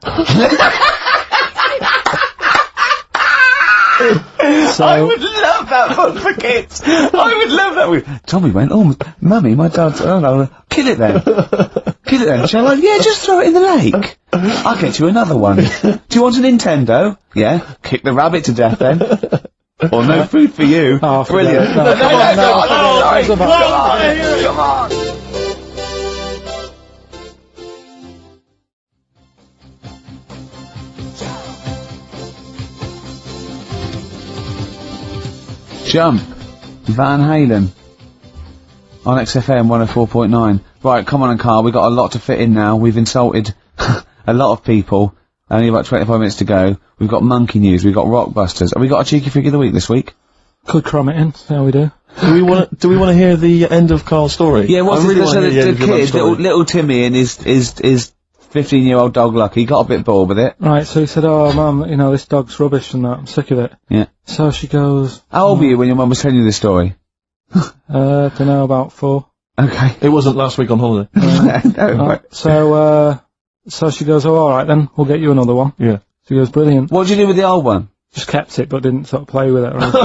So, I would love that book for kids. I would love that. Tommy went, oh, Mummy, my dad's, oh no, kill it then. Kill it then. Shall I? Yeah, just throw it in the lake. I'll get you another one. Do you want a Nintendo? Yeah. Kick the rabbit to death then. Or no food for you. Oh, brilliant. No, Come on. Jump, Van Halen, on XFM 104.9. Right, come on, Karl, we've got a lot to fit in now. We've insulted a lot of people. Only about 25 minutes to go. We've got monkey news, we've got rockbusters. Have we got a cheeky figure of the week this week? Could cram it in, see how we do. Do we want to hear the end of Karl's story? Yeah, what's really the kid, little Timmy and his 15-year-old dog Lucky, got a bit bored with it. Right, so he said, oh, Mum, you know, this dog's rubbish and that, I'm sick of it. Yeah. So she goes... How old were you when your mum was telling you this story? Don't know, about 4. Okay. It wasn't last week on holiday. No, so she goes, oh, alright then, we'll get you another one. Yeah. She goes, brilliant. What did you do with the old one? Just kept it, but didn't sort of play with it or anything.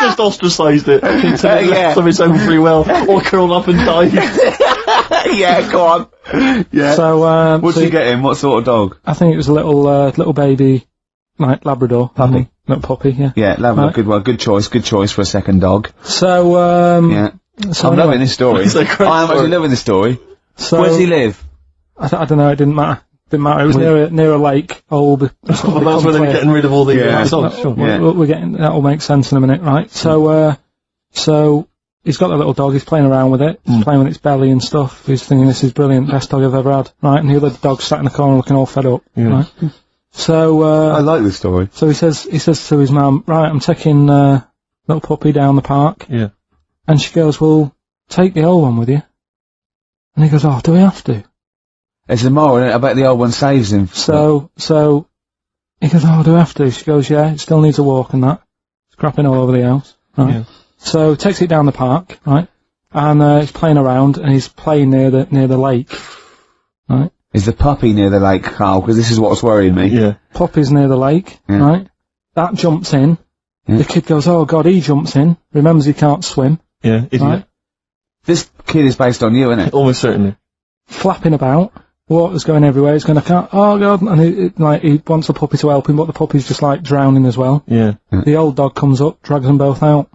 Just ostracised it. Yeah. Of its own free will, or curled up and died. Yeah, go on. Yeah. So, what did you get him? What sort of dog? I think it was a little baby, like Labrador. Puppy. Little puppy, yeah. Yeah, Labrador, right. Good one. Good choice for a second dog. So, yeah. So I'm loving this story. It's a great I am story. actually loving this story. So, Where does he live? I don't know, it didn't matter. It was near a lake. Well, that's where they were getting rid of all the dogs. Sure. We're getting, that'll make sense in a minute, right? So he's got the little dog, he's playing around with it, he's playing with its belly and stuff, he's thinking this is brilliant, best dog I've ever had, right? And the other dog sat in the corner looking all fed up, right? So, I like this story. so he says to his mum, right, I'm taking, little puppy down the park. Yeah. And she goes, well, take the old one with you. And he goes, oh, do we have to? It's a moral, isn't it? I bet the old one saves him. So he goes, oh, do I have to? She goes, yeah, it still needs a walk and that. It's crapping all over the house, right? Yeah. So takes it down the park, right? And he's playing around, and he's playing near the lake, right? Is the puppy near the lake, Carl? Because this is what's worrying me. Yeah. Puppy's near the lake, right? That jumps in. Yeah. The kid goes, oh God, he jumps in. Remembers he can't swim. Yeah, idiot. Right? This kid is based on you, isn't it? Almost certainly. Flapping about. Water's going everywhere. He's going, I can't, oh God. And he wants the puppy to help him, but the puppy's just like drowning as well. Yeah. The old dog comes up, drags them both out.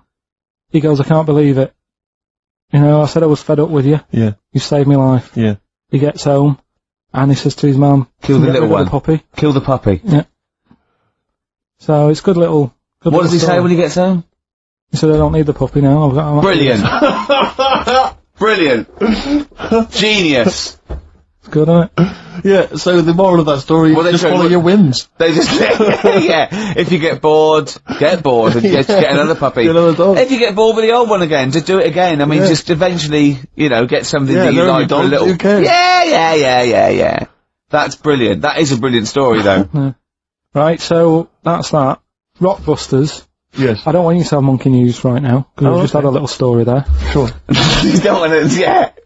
He goes, I can't believe it. You know, I said I was fed up with you. Yeah. You saved my life. Yeah. He gets home, and he says to his mum, kill the little one. The puppy. Kill the puppy. Yeah. So it's good little. What does he say when he gets home? He said, I don't need the puppy now. Brilliant. Brilliant. Genius. It's good, isn't it? Yeah, so the moral of that story is just follow your whims. They just, yeah, if you get bored and get another puppy. Get another dog. If you get bored with the old one again, just do it again. I mean, just eventually, get something that you like for a little. Who cares? Yeah. That's brilliant. That is a brilliant story, though. Yeah. Right, so that's that. Rockbusters. Yes. I don't want you to have monkey news right now, because we've just had a little story there. Sure. You don't want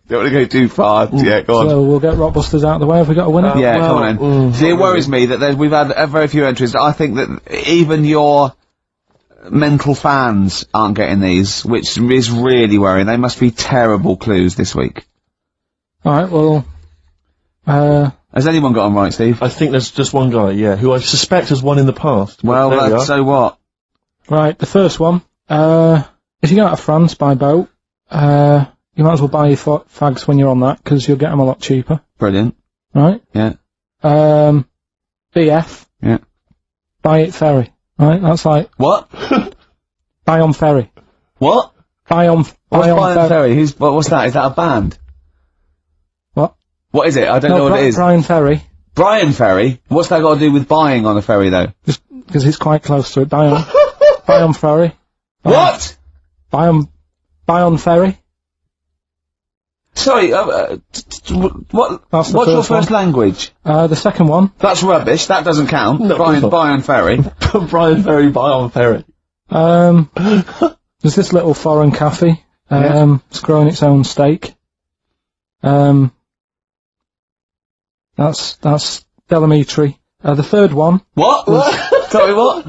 to go too far. Yeah, go on. So we'll get Rockbusters out of the way. Have we got a winner? Come on then. See, it worries me that we've had very few entries. I think that even your mental fans aren't getting these, which is really worrying. They must be terrible clues this week. Alright, well, has anyone got them right, Steve? I think there's just one guy, who I suspect has won in the past. Well, so what? Right, the first one. If you go out of France by boat, you might as well buy your fags when you're on that, because you'll get them a lot cheaper. Brilliant. Right? Yeah. BF. Yeah. Buy it ferry. Right? That's like... What? Buy on ferry. What? Buy on ferry? What's that? Is that a band? What? What is it? I don't know what it is. Brian Ferry. Brian Ferry? What's that got to do with buying on a ferry, though? Just because it's quite close to it. Buy on ferry. What? Buy on ferry. Sorry, what's your first language? The second one. That's rubbish, that doesn't count. No, buy on ferry. Brian Ferry, buy on ferry. There's this little foreign cafe. It's growing its own steak. That's Delamitri. The third one. What? Sorry, what?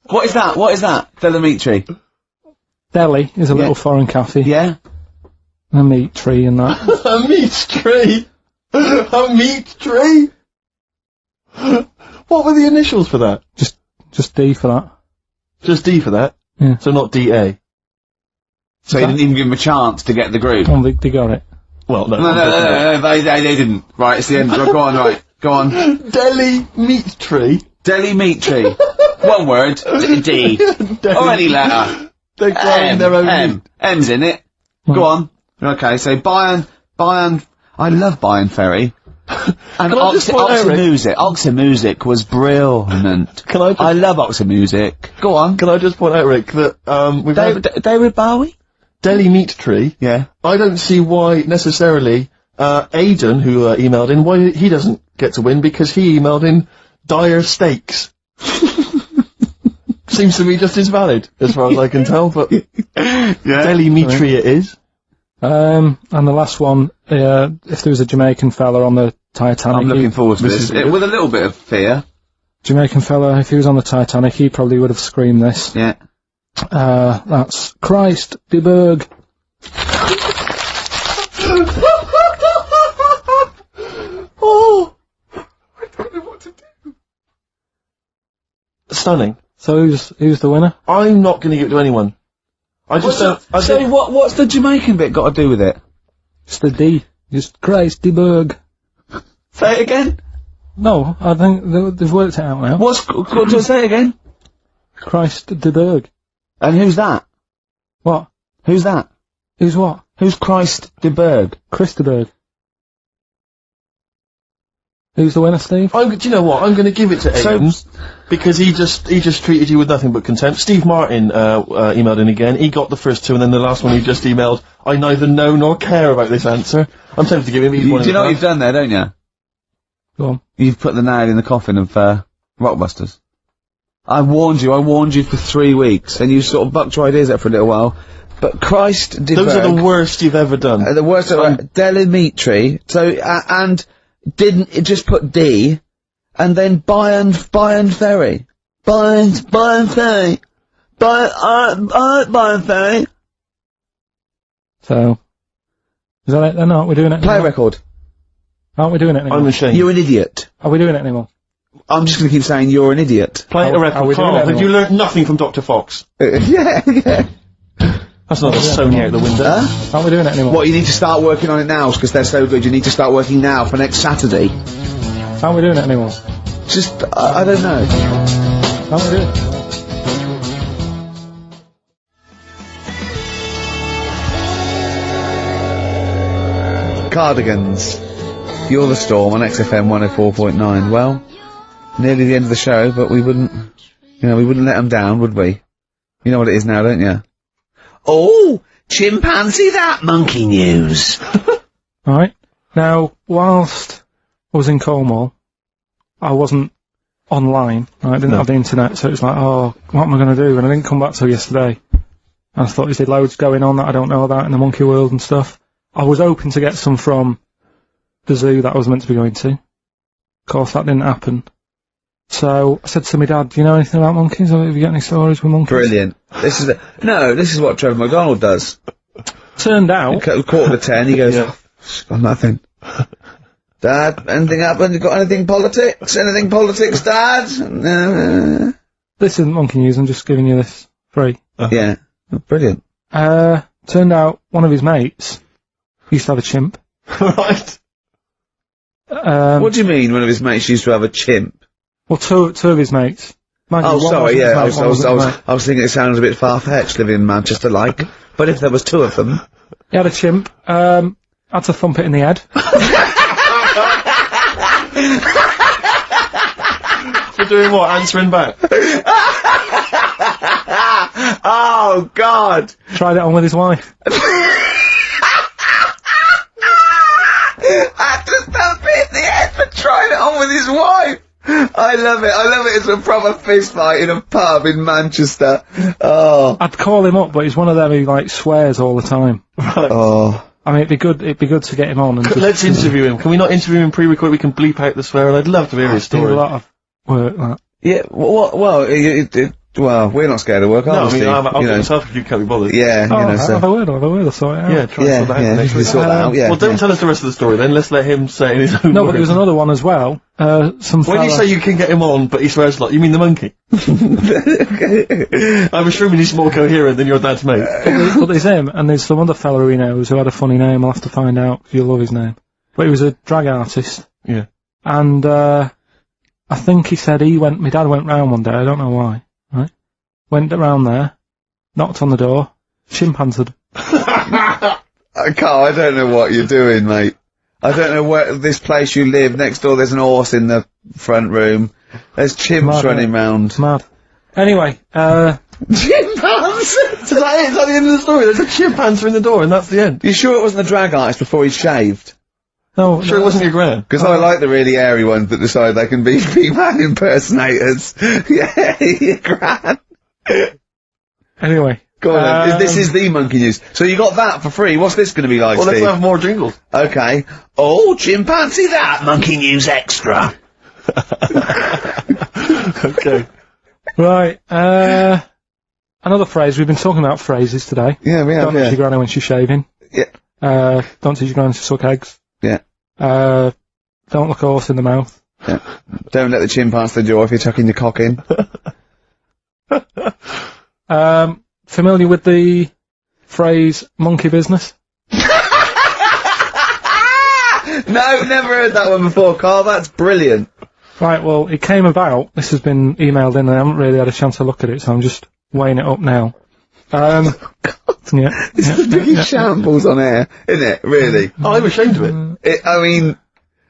What is that? What is that? Delamitri. Deli is a little foreign cafe. Yeah. A meat tree and that. A meat tree? A meat tree? What were the initials for that? Just D for that. Just D for that? Yeah. So not DA? So you didn't even give them a chance to get the group? Oh, they got it. Well, no. No, they didn't. Right, it's the end. Go on, right. Go on. Deli meat tree? Deli meat tree. One word. D. Or any letter. They're growing their own meat. M's in it. Go on. Okay, so Bayern, I love Bayern Ferry. And Oxymusic was brilliant. I love Oxymusic. Go on. Can I just point out, Rick, that, David Bowie? Deli meat tree? Yeah. I don't see why, necessarily, Aidan, who emailed in, why he doesn't get to win, because he emailed in dire steaks. Seems to me just as valid, as far as I can tell, but Deli meat tree it is. And the last one, if there was a Jamaican fella on the Titanic... I'm looking forward to this, with a little bit of fear. Jamaican fella, if he was on the Titanic, he probably would have screamed this. Yeah. That's Christ, de Berg. Oh! I don't know what to do. Stunning. So who's the winner? I'm not going to give it to anyone. I just don't... What's the Jamaican bit got to do with it? It's the D. Just Christ, the Berg. Say it again? No, I think they've worked it out now. Say it again? Christ, the Berg. And who's that? What? Who's that? Who's what? Who's Christ de Berg? Chris de Berg. Who's the winner, Steve? Do you know what? I'm going to give it to Ames because he just treated you with nothing but contempt. Steve Martin emailed in again. He got the first two, and then the last one he just emailed. I neither know nor care about this answer. I'm tempted to give him. Do you know what you've done there, don't you? Go on. You've put the nail in the coffin of Rockbusters. I warned you for 3 weeks, and you sort of bucked your ideas up for a little while. But Christ de Berg... Those are the worst you've ever done. The worst ever. Delimitri. So, and didn't it just put D, and then Bayern Ferry. Bayern Ferry. Bayern Ferry. So, is that it then? Aren't we doing it Play anymore? record. Aren't we doing it anymore? I'm ashamed. You're an idiot. Are we doing it anymore? I'm just going to keep saying you're an idiot. Play a record. Carl, have you learnt nothing from Dr. Fox? Yeah. That's not a Sony out the window. Huh? Aren't we doing it anymore? What, you need to start working on it now, because they're so good. You need to start working now for next Saturday. Aren't we doing it anymore? Just, I don't know. Aren't we doing it? Cardigans. You're the Storm on XFM 104.9. Well, nearly the end of the show, but we wouldn't let them down, would we? You know what it is now, don't you? Oh, chimpanzee that monkey news. Alright. Now, whilst I was in Cornwall, I wasn't online. I didn't have the internet, so it was like, oh, what am I going to do? And I didn't come back till yesterday. And I thought, is there loads going on that I don't know about in the monkey world and stuff? I was hoping to get some from the zoo that I was meant to be going to. Of course, that didn't happen. So I said to my dad, do you know anything about monkeys? Or have you got any stories with monkeys? Brilliant. This is what Trevor McDonald does. Turned out... Quarter to 10, he goes, oh, got nothing. Dad, anything happen? You got anything politics? Anything politics, Dad? This isn't monkey news, I'm just giving you this free. Yeah. Oh, brilliant. Turned out one of his mates used to have a chimp. Right. What do you mean one of his mates used to have a chimp? Well, two of his mates. Oh, sorry, yeah, I was thinking it sounds a bit far-fetched living in Manchester, like. But if there was two of them... He had a chimp, had to thump it in the head. For doing what? Answering back? Oh, God! Tried it on with his wife. Had to thump it in the head for trying it on with his wife! I love it. It's a proper fist fight in a pub in Manchester. Oh. I'd call him up, but he's one of them who, like, swears all the time. Right. Oh. I mean, it'd be good to get him on and Let's interview him. Can we not interview him pre-record? We can bleep out the swearing. I'd love to hear his story. a lot of work, that. Yeah, well, we're not scared of work, are we? I'll get myself if you can't be bothered. Yeah, Have a word, I'll sort it out. Yeah, try and sort that out next week. Sort that out, yeah. Well, don't tell us the rest of the story then. Let's let him say it in his own No, words. but there was another one as well. When you say you can get him on, but he swears a lot, you mean the monkey? I'm assuming he's more coherent than your dad's mate. But there's him, and there's some other fella he knows who had a funny name. I'll have to find out, 'cause you'll love his name. But he was a drag artist. Yeah. And, I think he said my dad went round one day, I don't know why, right? Went around there, knocked on the door, chimpanzeed. Carl, I don't know what you're doing, mate. I don't know where this place you live, next door there's an horse in the front room. There's chimps running round. Mad. Anyway, chimpanzees! So that is at the end of the story. There's a chimpanzee in the door and that's the end. You sure it wasn't a drag artist before he shaved? No, sure it wasn't your gran? Because I like the really airy ones that decide they can be female impersonators. Yeah, your gran. Anyway. Go on then. This is the monkey news. So you got that for free. What's this going to be like, Well, Steve? let's have more jingles. Okay. Oh, chimpanzee that! Monkey news extra! Okay. Right, another phrase. We've been talking about phrases today. Yeah, we have, Don't teach your granny when she's shaving. Yeah. Don't teach your granny to suck eggs. Yeah. Don't look a horse in the mouth. Yeah. Don't let the chimp pass the jaw if you're tucking your cock in. familiar with the phrase monkey business? No, never heard that one before, Carl. That's brilliant. Right, well, it came about. This has been emailed in and I haven't really had a chance to look at it, so I'm just weighing it up now. Yeah, this is pretty shambles on air, isn't it? Really? I'm ashamed of it. I mean,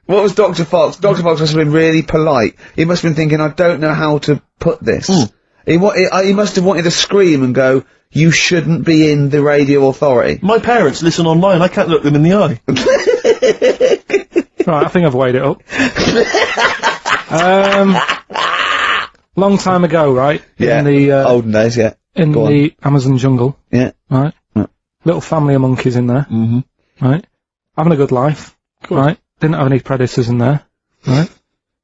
what was Dr. Fox? Dr. Fox must have been really polite. He must have been thinking, I don't know how to put this. He must have wanted to scream and go, you shouldn't be in the radio authority. My parents listen online, I can't look them in the eye. Right, I think I've weighed it up. Long time ago, right? Yeah, in the, olden days, yeah. In the Amazon jungle. Yeah. Right? Yeah. Little family of monkeys in there. Mm-hmm. Right? Having a good life. Cool. Right? Didn't have any predators in there. Right?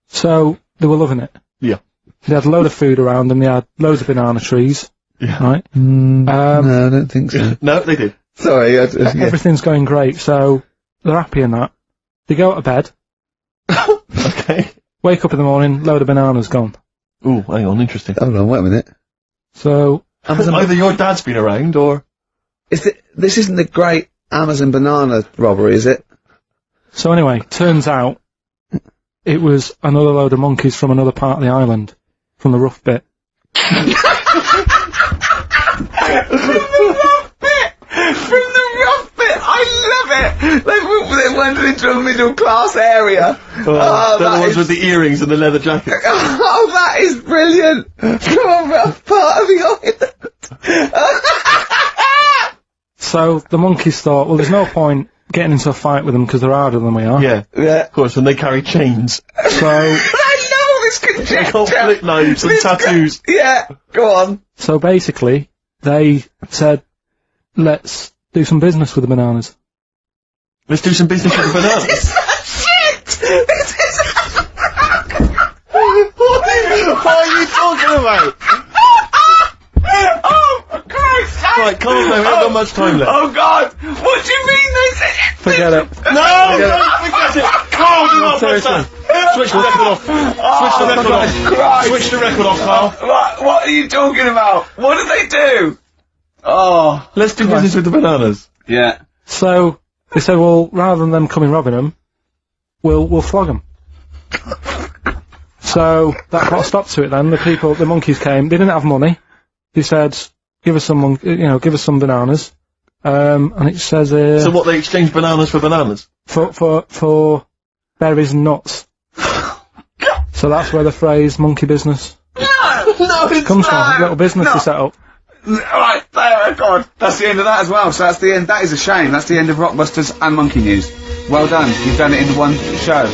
So, they were loving it. Yeah. They had a load of food around them, they had loads of banana trees. Yeah. Right? No, I don't think so. No, they did. Sorry, yeah. Everything's going great, so they're happy in that. They go to bed. Okay. Wake up in the morning, load of bananas gone. Ooh, hang on, interesting. Hold on, wait a minute. So, either your dad's been around, or... This isn't the great Amazon banana robbery, is it? So anyway, turns out it was another load of monkeys from another part of the island, from the rough bit. From the rough bit! I love it! They went into a middle class area. They're the ones with the earrings and the leather jackets. Oh, that is brilliant! From a rough part of the island. So the monkeys thought, well, there's no point getting into a fight with them because they're harder than we are. Yeah, of course, and they carry chains. So... I know this conjecture! They got flip knives and tattoos. Yeah, go on. So basically, they said, let's do some business with the bananas. Let's do some business with the bananas. This is shit! This is... What are you talking about? Oh, for Christ's sake! Right, calm down, we haven't got much time left. Oh, God! What do you mean they said... Forget it. No! Don't forget it! Carl, do not press that! Switch the record off. Switch the record off. Christ. Switch the record off, Carl. What are you talking about? What did they do? Oh. Let's do business with the bananas. Yeah. So they said, well, rather than them coming robbing them, we'll flog them. So that put a stop to it then. The monkeys came. They didn't have money. They said, give us some bananas. And it says here... So what, they exchange bananas for bananas? For berries and nuts. So that's where the phrase monkey business comes from. A little business to set up. Right, there, God. That's the end of that as well. So that's the end. That is a shame. That's the end of Rockbusters and Monkey News. Well done. You've done it in one show.